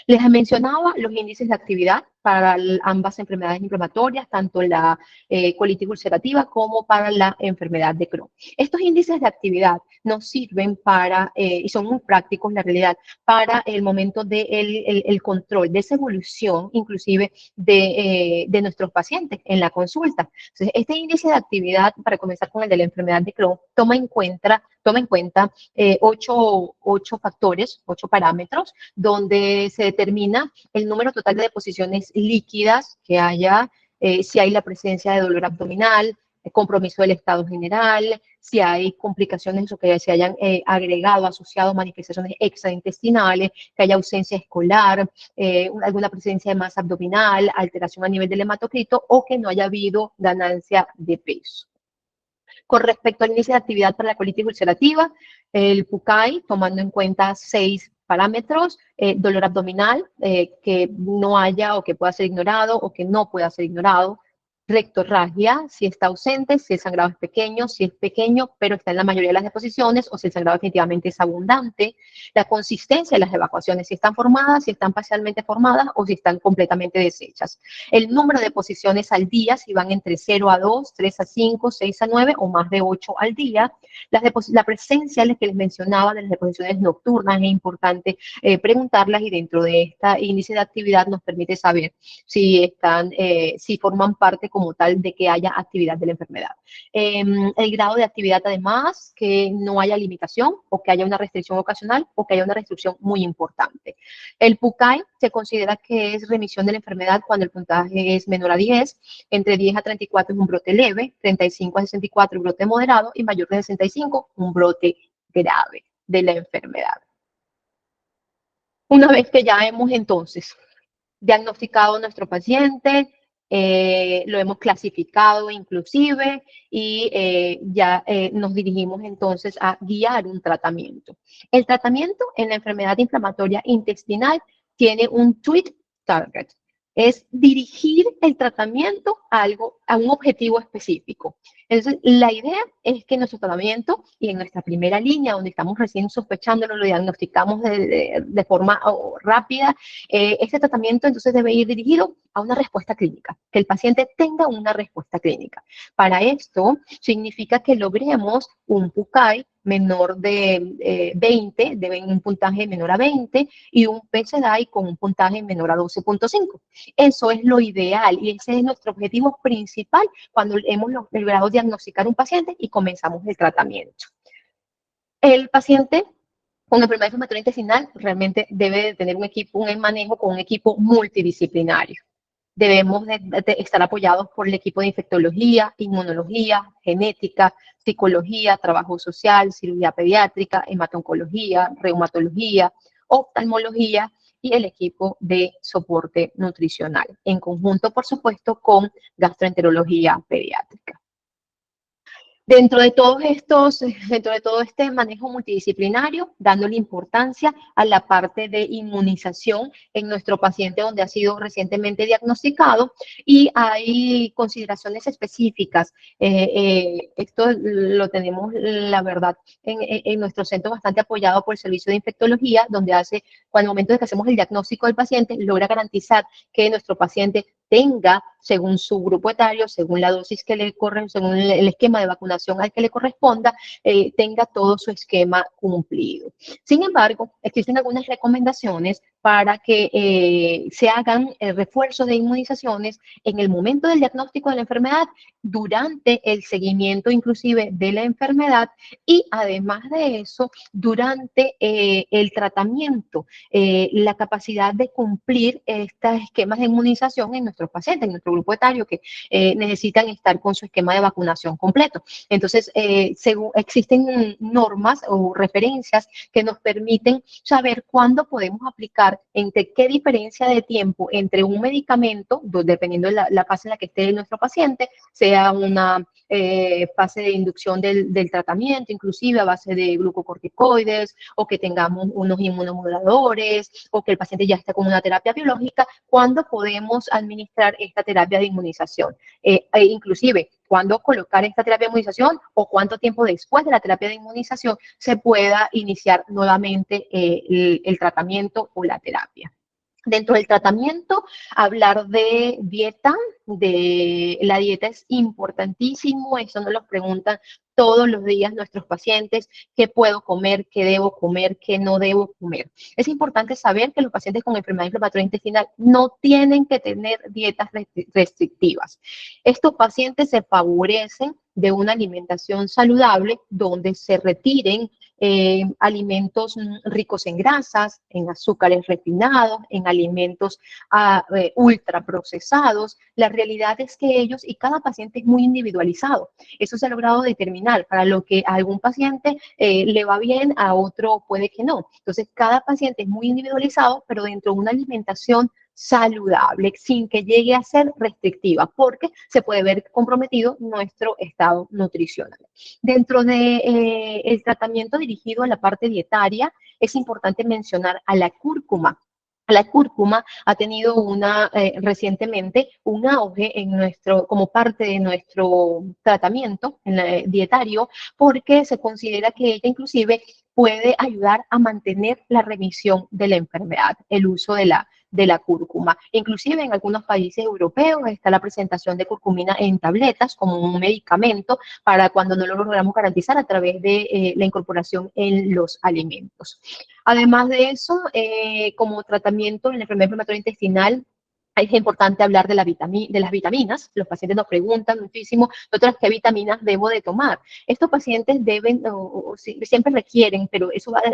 Les mencionaba los índices de actividad para ambas enfermedades inflamatorias, tanto la colitis ulcerativa como para la enfermedad de Crohn. Estos índices de actividad nos sirven para, y son muy prácticos en la realidad, para el momento del control, de esa evolución inclusive de nuestros pacientes en la consulta. Entonces, este índice de actividad, para comenzar con el de la enfermedad de Crohn, toma en cuenta 8 factores, 8 parámetros, donde se determina el número total de deposiciones líquidas que haya, si hay la presencia de dolor abdominal, compromiso del estado general, si hay complicaciones o que se hayan agregado, asociado manifestaciones extraintestinales, que haya ausencia escolar, alguna presencia de masa abdominal, alteración a nivel del hematocrito o que no haya habido ganancia de peso. Con respecto al índice de actividad para la colitis ulcerativa, el PUCAI, tomando en cuenta 6 parámetros, dolor abdominal, que no haya o que pueda ser ignorado o que no pueda ser ignorado, rectorragia, si está ausente, si el sangrado es pequeño, si es pequeño, pero está en la mayoría de las deposiciones, o si el sangrado definitivamente es abundante, la consistencia de las evacuaciones, si están formadas, si están parcialmente formadas, o si están completamente deshechas. El número de deposiciones al día, si van entre 0 a 2, 3 a 5, 6 a 9, o más de 8 al día. La presencia, que les mencionaba, de las deposiciones nocturnas, es importante preguntarlas, y dentro de este índice de actividad nos permite saber si forman parte como tal de que haya actividad de la enfermedad. El grado de actividad, además, que no haya limitación o que haya una restricción ocasional o que haya una restricción muy importante. El PUCAI se considera que es remisión de la enfermedad cuando el puntaje es menor a 10, entre 10 a 34 es un brote leve, 35 a 64 un brote moderado y mayor de 65 un brote grave de la enfermedad. Una vez que ya hemos entonces diagnosticado a nuestro paciente, lo hemos clasificado inclusive y ya nos dirigimos entonces a guiar un tratamiento. El tratamiento en la enfermedad inflamatoria intestinal tiene un tweet target. Es dirigir el tratamiento a un objetivo específico. Entonces, la idea es que nuestro tratamiento y en nuestra primera línea, donde estamos recién sospechándolo, lo diagnosticamos de forma rápida, este tratamiento entonces debe ir dirigido a una respuesta clínica, que el paciente tenga una respuesta clínica. Para esto, significa que logremos un PUCAI menor de 20, de un puntaje menor a 20, y un PSDAI con un puntaje menor a 12.5. Eso es lo ideal y ese es nuestro objetivo principal cuando hemos logrado diagnosticar un paciente y comenzamos el tratamiento. El paciente con enfermedad inflamatoria intestinal realmente debe de tener un manejo con un equipo multidisciplinario. Debemos de estar apoyados por el equipo de infectología, inmunología, genética, psicología, trabajo social, cirugía pediátrica, hematoncología, reumatología, oftalmología y el equipo de soporte nutricional, en conjunto, por supuesto, con gastroenterología pediátrica. Dentro de todo este manejo multidisciplinario, dándole importancia a la parte de inmunización en nuestro paciente donde ha sido recientemente diagnosticado y hay consideraciones específicas. Esto lo tenemos, la verdad, en nuestro centro bastante apoyado por el servicio de infectología, donde al momento de que hacemos el diagnóstico del paciente, logra garantizar que nuestro paciente tenga, según su grupo etario, según la dosis que le corre, según el esquema de vacunación al que le corresponda, tenga todo su esquema cumplido. Sin embargo, existen algunas recomendaciones para que se hagan refuerzos de inmunizaciones en el momento del diagnóstico de la enfermedad, durante el seguimiento inclusive de la enfermedad y además de eso, durante el tratamiento, la capacidad de cumplir estos esquemas de inmunización en nuestros pacientes, en nuestro grupo etario que necesitan estar con su esquema de vacunación completo. Entonces, existen normas o referencias que nos permiten saber cuándo podemos aplicar, entre qué diferencia de tiempo entre un medicamento, dependiendo de la fase en la que esté nuestro paciente, sea una fase de inducción del tratamiento, inclusive a base de glucocorticoides, o que tengamos unos inmunomoduladores, o que el paciente ya esté con una terapia biológica, ¿cuándo podemos administrar esta terapia de inmunización? Inclusive, ¿cuándo colocar esta terapia de inmunización o cuánto tiempo después de la terapia de inmunización se pueda iniciar nuevamente el tratamiento o la terapia? Dentro del tratamiento, hablar de dieta, la dieta es importantísimo, eso nos lo preguntan todos los días nuestros pacientes, qué puedo comer, qué debo comer, qué no debo comer. Es importante saber que los pacientes con enfermedad inflamatoria intestinal no tienen que tener dietas restrictivas. Estos pacientes se favorecen de una alimentación saludable donde se retiren alimentos ricos en grasas, en azúcares refinados, en alimentos ultraprocesados. La realidad es que ellos y cada paciente es muy individualizado. Eso se ha logrado determinar. Para lo que a algún paciente le va bien, a otro puede que no. Entonces, cada paciente es muy individualizado, pero dentro de una alimentación saludable, sin que llegue a ser restrictiva, porque se puede ver comprometido nuestro estado nutricional. Dentro del tratamiento dirigido a la parte dietaria, es importante mencionar a la cúrcuma. La cúrcuma ha tenido recientemente un auge como parte de nuestro tratamiento dietario, porque se considera que ella inclusive puede ayudar a mantener la remisión de la enfermedad, el uso de la cúrcuma. Inclusive en algunos países europeos está la presentación de curcumina en tabletas como un medicamento para cuando no lo logramos garantizar a través de la incorporación en los alimentos. Además de eso, como tratamiento en la enfermedad inflamatoria intestinal, es importante hablar de las vitaminas. Los pacientes nos preguntan muchísimo, doctora, ¿qué vitaminas debo de tomar? Estos pacientes siempre requieren, pero eso va a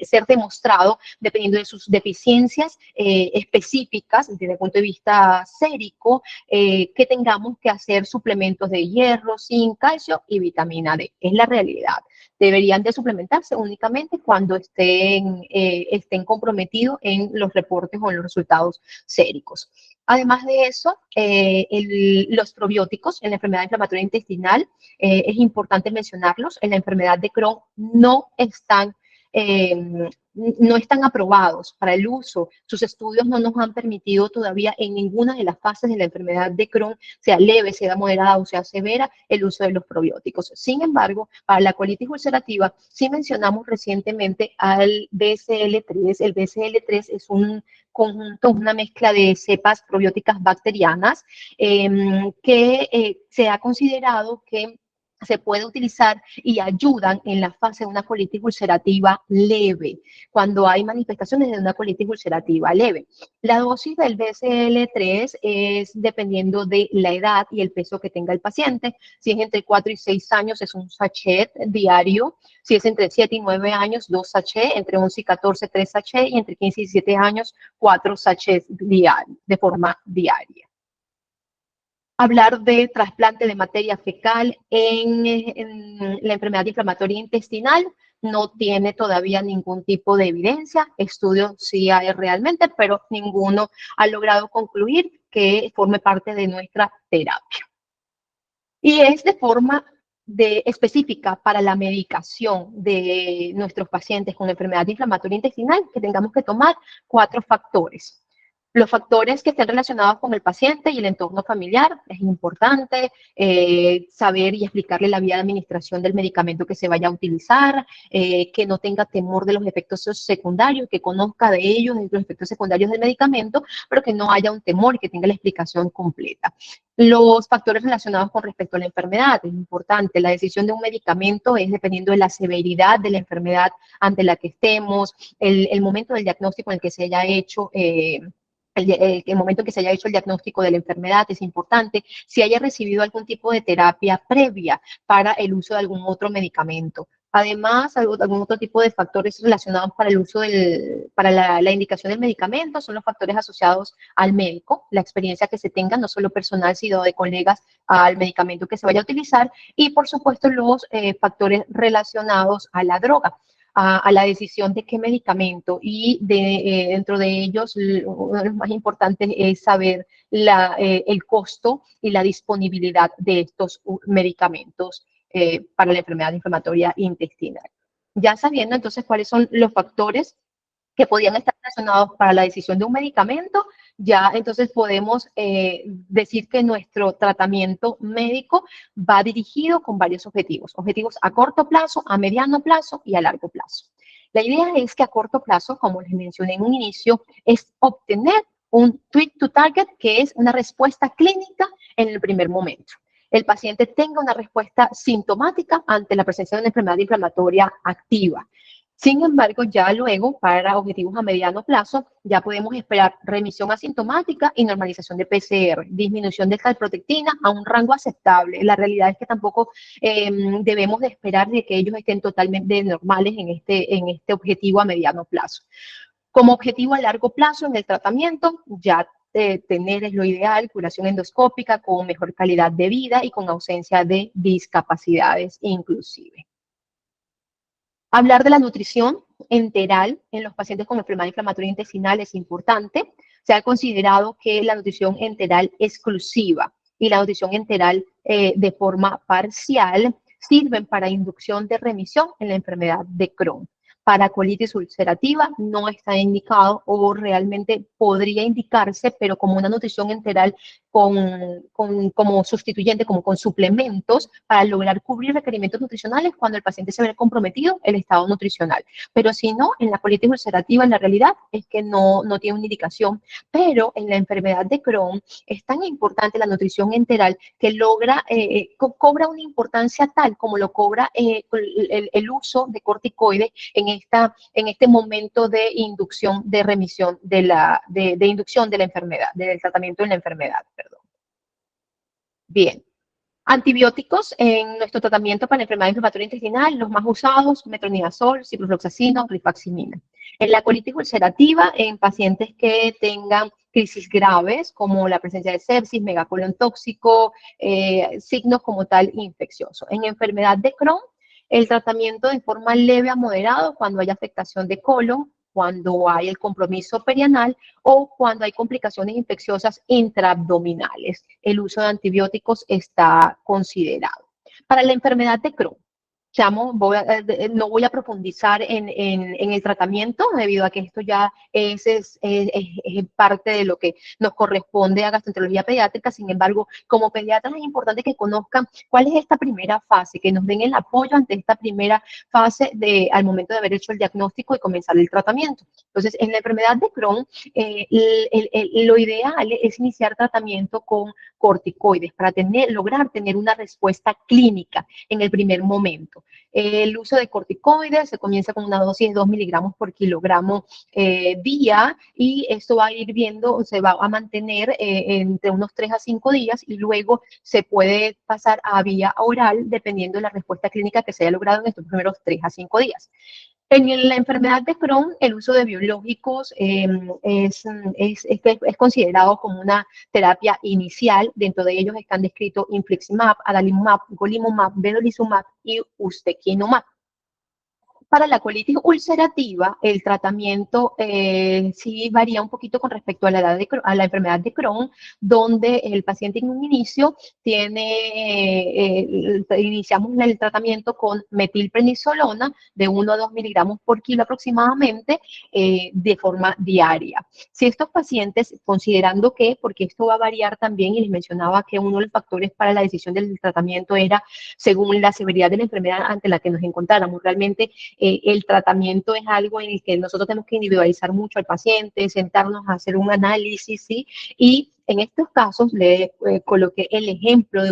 ser demostrado dependiendo de sus deficiencias específicas desde el punto de vista sérico, que tengamos que hacer suplementos de hierro, zinc, calcio y vitamina D. Es la realidad. Deberían de suplementarse únicamente cuando estén comprometidos en los reportes o en los resultados séricos. Además de eso, los probióticos en la enfermedad inflamatoria intestinal, es importante mencionarlos, en la enfermedad de Crohn eh, no están aprobados para el uso. Sus estudios no nos han permitido todavía en ninguna de las fases de la enfermedad de Crohn, sea leve, sea moderada o sea severa, el uso de los probióticos. Sin embargo, para la colitis ulcerativa, sí mencionamos recientemente al BSL-3. El BSL-3 es un conjunto, una mezcla de cepas probióticas bacterianas que se ha considerado que se puede utilizar y ayudan en la fase de una colitis ulcerativa leve, cuando hay manifestaciones de una colitis ulcerativa leve. La dosis del BCL3 es dependiendo de la edad y el peso que tenga el paciente. Si es entre 4 y 6 años, es un sachet diario. Si es entre 7 y 9 años, 2 sachets. Entre 11 y 14, 3 sachets. Y entre 15 y 17 años, 4 sachets de forma diaria. Hablar de trasplante de materia fecal en la enfermedad inflamatoria intestinal no tiene todavía ningún tipo de evidencia. Estudios sí hay realmente, pero ninguno ha logrado concluir que forme parte de nuestra terapia. Y es de forma específica para la medicación de nuestros pacientes con enfermedad inflamatoria intestinal que tengamos que tomar 4 factores. Los factores que estén relacionados con el paciente y el entorno familiar, es importante saber y explicarle la vía de administración del medicamento que se vaya a utilizar, que no tenga temor de los efectos secundarios, que conozca de ellos, de los efectos secundarios del medicamento, pero que no haya un temor y que tenga la explicación completa. Los factores relacionados con respecto a la enfermedad, es importante. La decisión de un medicamento es dependiendo de la severidad de la enfermedad ante la que estemos, el momento del diagnóstico en el que se haya hecho el momento en que se haya hecho el diagnóstico de la enfermedad es importante, si haya recibido algún tipo de terapia previa para el uso de algún otro medicamento. Además, algún otro tipo de factores relacionados para el uso para la indicación del medicamento son los factores asociados al médico, la experiencia que se tenga, no solo personal, sino de colegas al medicamento que se vaya a utilizar y, por supuesto, los factores relacionados a la droga. A la decisión de qué medicamento y dentro de ellos uno de los más importantes es saber el costo y la disponibilidad de estos medicamentos para la enfermedad inflamatoria intestinal. Ya sabiendo entonces cuáles son los factores que podían estar relacionados para la decisión de un medicamento, ya entonces podemos decir que nuestro tratamiento médico va dirigido con varios objetivos. Objetivos a corto plazo, a mediano plazo y a largo plazo. La idea es que a corto plazo, como les mencioné en un inicio, es obtener un tweak to target, que es una respuesta clínica en el primer momento. El paciente tenga una respuesta sintomática ante la presencia de una enfermedad inflamatoria activa. Sin embargo, ya luego, para objetivos a mediano plazo, ya podemos esperar remisión asintomática y normalización de PCR, disminución de calprotectina a un rango aceptable. La realidad es que tampoco debemos de esperar de que ellos estén totalmente normales en este objetivo a mediano plazo. Como objetivo a largo plazo en el tratamiento, ya tener es lo ideal, curación endoscópica con mejor calidad de vida y con ausencia de discapacidades inclusive. Hablar de la nutrición enteral en los pacientes con enfermedad inflamatoria intestinal es importante. Se ha considerado que la nutrición enteral exclusiva y la nutrición enteral de forma parcial sirven para inducción de remisión en la enfermedad de Crohn. Para colitis ulcerativa no está indicado o realmente podría indicarse, pero como una nutrición enteral como sustituyente, como con suplementos para lograr cubrir requerimientos nutricionales cuando el paciente se ve comprometido el estado nutricional. Pero si no, en la colitis ulcerativa la realidad es que no tiene una indicación, pero en la enfermedad de Crohn es tan importante la nutrición enteral que cobra una importancia tal como lo cobra el uso de corticoides en este momento de inducción de remisión de inducción de la enfermedad, del tratamiento de la enfermedad, perdón. Bien. Antibióticos en nuestro tratamiento para la enfermedad inflamatoria intestinal, los más usados, metronidazol, ciprofloxacino, rifaximina. En la colitis ulcerativa, en pacientes que tengan crisis graves, como la presencia de sepsis, megacolon tóxico, signos como tal infeccioso. En enfermedad de Crohn, el tratamiento de forma leve a moderado cuando hay afectación de colon, cuando hay el compromiso perianal o cuando hay complicaciones infecciosas intraabdominales. El uso de antibióticos está considerado. Para la enfermedad de Crohn, no voy a profundizar en el tratamiento debido a que esto ya es parte de lo que nos corresponde a gastroenterología pediátrica. Sin embargo, como pediatras es importante que conozcan cuál es esta primera fase, que nos den el apoyo ante esta primera fase al momento de haber hecho el diagnóstico y comenzar el tratamiento. Entonces, en la enfermedad de Crohn, lo ideal es iniciar tratamiento con corticoides para lograr tener una respuesta clínica en el primer momento. El uso de corticoides se comienza con una dosis de 2 miligramos por kilogramo día, y esto va a ir viendo, se va a mantener entre unos 3 a 5 días, y luego se puede pasar a vía oral dependiendo de la respuesta clínica que se haya logrado en estos primeros 3 a 5 días. En la enfermedad de Crohn, el uso de biológicos es considerado como una terapia inicial. Dentro de ellos están descritos infliximab, adalimumab, golimumab, vedolizumab y ustekinumab. Para la colitis ulcerativa, el tratamiento sí varía un poquito con respecto a la enfermedad de Crohn, donde el paciente en un inicio iniciamos el tratamiento con metilprednisolona de 1 a 2 miligramos por kilo aproximadamente, de forma diaria. Si estos pacientes, considerando que, porque esto va a variar también, y les mencionaba que uno de los factores para la decisión del tratamiento era según la severidad de la enfermedad ante la que nos encontráramos. Realmente el tratamiento es algo en el que nosotros tenemos que individualizar mucho al paciente, sentarnos a hacer un análisis, ¿sí? Y en estos casos le coloqué el ejemplo de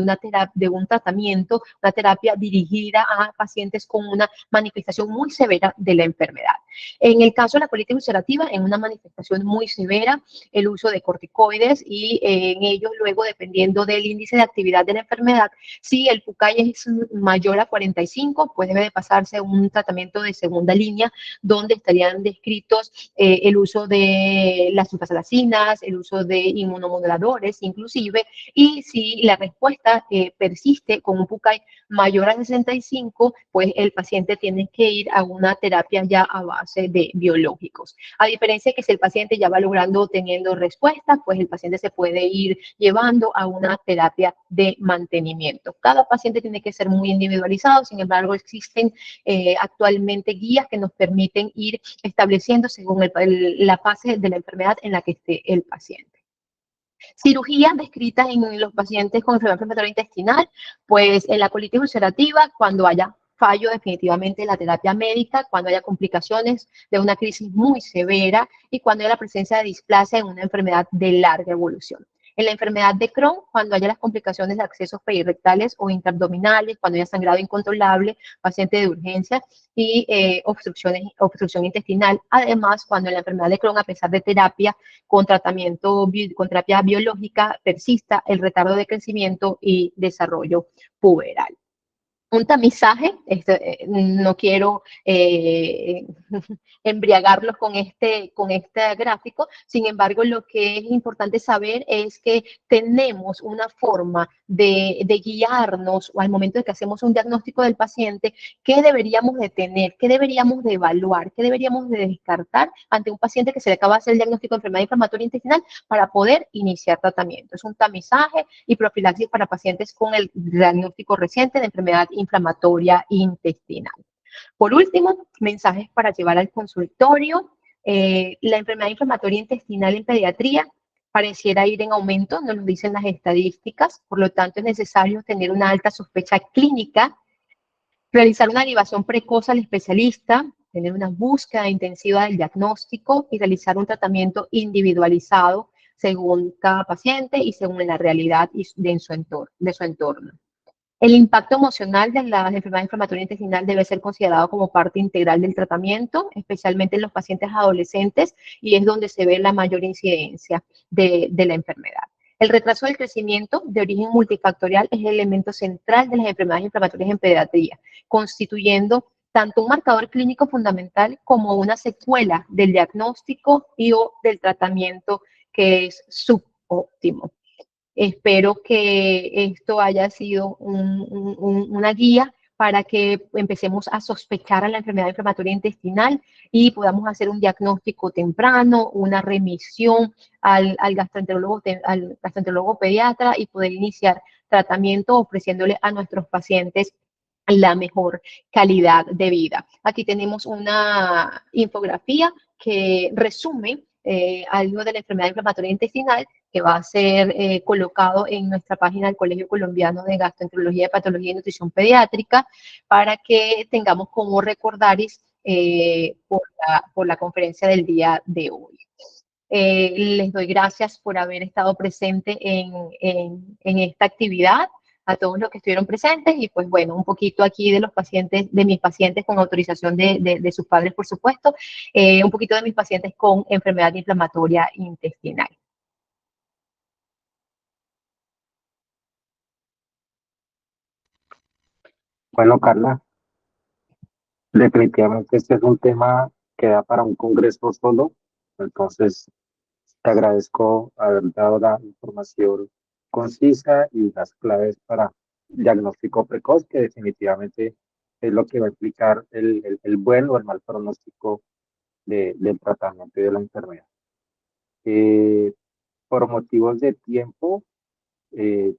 un tratamiento, una terapia dirigida a pacientes con una manifestación muy severa de la enfermedad. En el caso de la colitis ulcerativa, en una manifestación muy severa, el uso de corticoides, y en ellos luego, dependiendo del índice de actividad de la enfermedad, si el PUCAI es mayor a 45, pues debe de pasarse un tratamiento de segunda línea, donde estarían descritos el uso de las sulfasalacinas, el uso de inmunomoduladores inclusive, y si la respuesta persiste con un PUCAI mayor a 65, pues el paciente tiene que ir a una terapia ya a base de biológicos. A diferencia de que si el paciente ya va logrando teniendo respuesta, pues el paciente se puede ir llevando a una terapia de mantenimiento. Cada paciente tiene que ser muy individualizado. Sin embargo, existen actualmente guías que nos permiten ir estableciendo según la fase de la enfermedad en la que esté el paciente. Cirugía descrita en los pacientes con enfermedad inflamatoria intestinal, pues en la colitis ulcerativa, cuando haya fallo definitivamente en la terapia médica, cuando haya complicaciones de una crisis muy severa y cuando haya la presencia de displasia en una enfermedad de larga evolución. En la enfermedad de Crohn, cuando haya las complicaciones de accesos perirectales o intraabdominales, cuando haya sangrado incontrolable, paciente de urgencia y obstrucción intestinal. Además, cuando en la enfermedad de Crohn, a pesar de terapia con terapia biológica, persista el retardo de crecimiento y desarrollo puberal. Un tamizaje, no quiero embriagarlos con este gráfico. Sin embargo, lo que es importante saber es que tenemos una forma de guiarnos al momento de que hacemos un diagnóstico del paciente, qué deberíamos de tener, qué deberíamos de evaluar, qué deberíamos de descartar ante un paciente que se le acaba de hacer el diagnóstico de enfermedad inflamatoria intestinal para poder iniciar tratamiento. Es un tamizaje y profilaxis para pacientes con el diagnóstico reciente de enfermedad inflamatoria intestinal. Por último, mensajes para llevar al consultorio. La enfermedad inflamatoria intestinal en pediatría pareciera ir en aumento, nos lo dicen las estadísticas. Por lo tanto, es necesario tener una alta sospecha clínica, realizar una derivación precoz al especialista, tener una búsqueda intensiva del diagnóstico y realizar un tratamiento individualizado según cada paciente y según la realidad de su entorno. El impacto emocional de la enfermedad inflamatoria intestinal debe ser considerado como parte integral del tratamiento, especialmente en los pacientes adolescentes, y es donde se ve la mayor incidencia de la enfermedad. El retraso del crecimiento de origen multifactorial es el elemento central de las enfermedades inflamatorias en pediatría, constituyendo tanto un marcador clínico fundamental como una secuela del diagnóstico y o del tratamiento que es subóptimo. Espero que esto haya sido una guía para que empecemos a sospechar a la enfermedad inflamatoria intestinal y podamos hacer un diagnóstico temprano, una remisión al gastroenterólogo pediatra y poder iniciar tratamiento ofreciéndole a nuestros pacientes la mejor calidad de vida. Aquí tenemos una infografía que resume algo de la enfermedad inflamatoria intestinal que va a ser colocado en nuestra página del Colegio Colombiano de Gastroenterología, Patología y Nutrición Pediátrica para que tengamos como recordaris por la conferencia del día de hoy. Les doy gracias por haber estado presente en esta actividad, a todos los que estuvieron presentes y pues bueno, un poquito aquí de los pacientes, de mis pacientes con autorización de sus padres, por supuesto, un poquito de mis pacientes con enfermedad inflamatoria intestinal. Bueno, Carla, definitivamente este es un tema que da para un congreso solo, entonces te agradezco haber dado la información concisa y las claves para diagnóstico precoz, que definitivamente es lo que va a explicar el buen o el mal pronóstico del tratamiento de la enfermedad. Eh, por motivos de tiempo,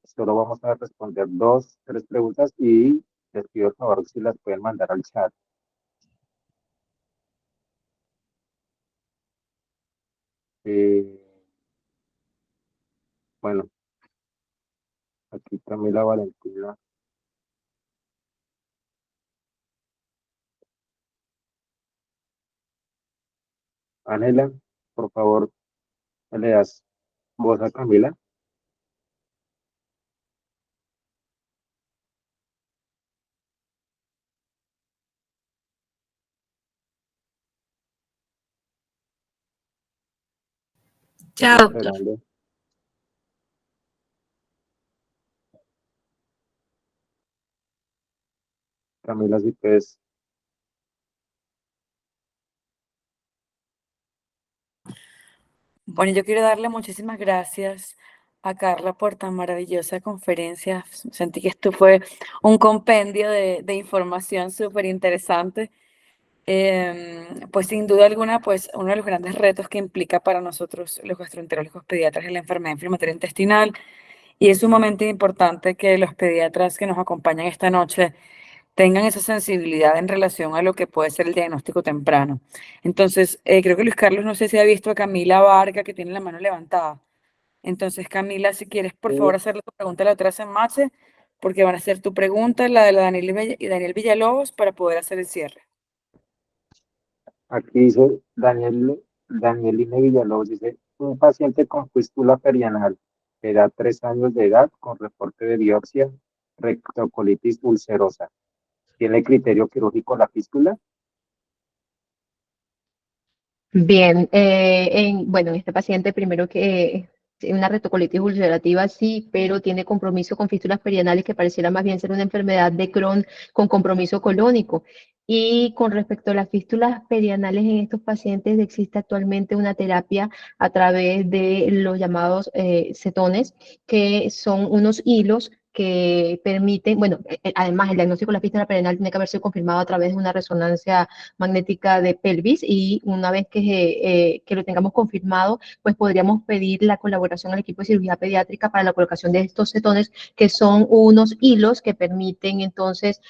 solo vamos a responder dos, tres preguntas y les pido por favor si las pueden mandar al chat. Eh, bueno, aquí también la Valentina. Ángela, por favor, le das voz a Camila. Chao, doctor. Esperando. Camila, si puedes. Bueno, yo quiero darle muchísimas gracias a Carla por tan maravillosa conferencia. Sentí que esto fue un compendio de información súper interesante. Pues sin duda alguna, pues uno de los grandes retos que implica para nosotros los gastroenterólogos pediatras es la enfermedad inflamatoria intestinal y es sumamente importante que los pediatras que nos acompañan esta noche tengan esa sensibilidad en relación a lo que puede ser el diagnóstico temprano. Entonces, creo que Luis Carlos, no sé si ha visto a Camila Varga que tiene la mano levantada. Entonces, Camila, si quieres, por favor, hacerle tu pregunta a la otra Mache, porque van a hacer tu pregunta, la de la Daniel Villalobos, para poder hacer el cierre. Aquí dice Danielina Villalobos, dice, un paciente con fístula perianal, edad 3 años de edad, con reporte de biopsia, rectocolitis ulcerosa. ¿Tiene criterio quirúrgico la fístula? Bien, bueno, en este paciente primero que una retocolitis ulcerativa sí, pero tiene compromiso con fístulas perianales que pareciera más bien ser una enfermedad de Crohn con compromiso colónico. Y con respecto a las fístulas perianales en estos pacientes existe actualmente una terapia a través de los llamados cetones, que son unos hilos que permiten, bueno, además el diagnóstico de la fístula perianal tiene que haber sido confirmado a través de una resonancia magnética de pelvis y una vez que lo tengamos confirmado, pues podríamos pedir la colaboración al equipo de cirugía pediátrica para la colocación de estos cetones, que son unos hilos que permiten entonces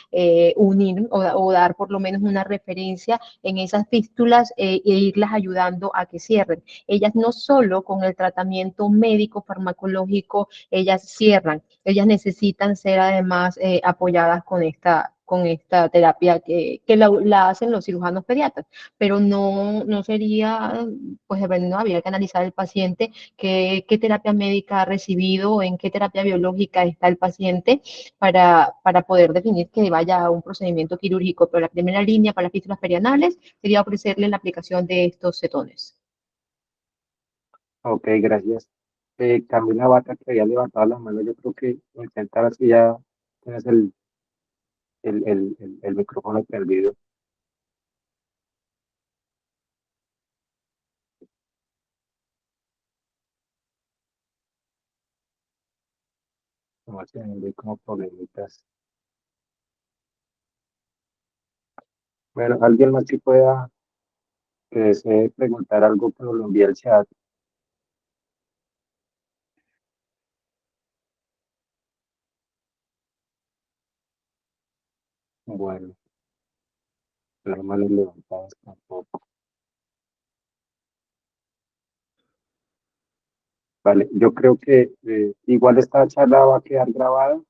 unir o dar por lo menos una referencia en esas fístulas e irlas ayudando a que cierren. Ellas no solo con el tratamiento médico farmacológico, ellas cierran, ellas necesitan ser además apoyadas con esta terapia que la hacen los cirujanos pediatras, pero no sería, pues dependiendo, habría que analizar el paciente, qué terapia médica ha recibido, en qué terapia biológica está el paciente para poder definir que vaya a un procedimiento quirúrgico, pero la primera línea para las fístulas perianales sería ofrecerle la aplicación de estos cetones. Ok, gracias. Camila Vaca, que había levantado la mano, yo creo que intentar así ya tienes el micrófono prendido. No sé, hay como problemitas. Bueno, alguien más que desee preguntar algo que nos lo envíe al chat. Bueno, las manos levantadas tampoco. Vale, yo creo que igual esta charla va a quedar grabada.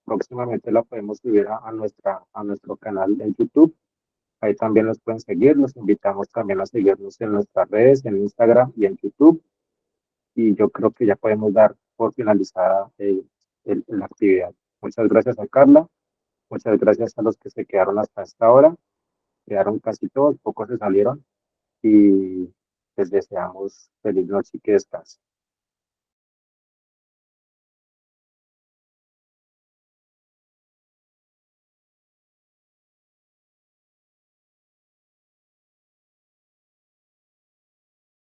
Próximamente la podemos subir a nuestro canal de YouTube. Ahí también nos pueden seguir. Los invitamos también a seguirnos en nuestras redes, en Instagram y en YouTube. Y yo creo que ya podemos dar por finalizada la actividad. Muchas gracias a Carla. Muchas gracias a los que se quedaron hasta esta hora. Quedaron casi todos, pocos se salieron. Y les deseamos feliz noche y que descansen.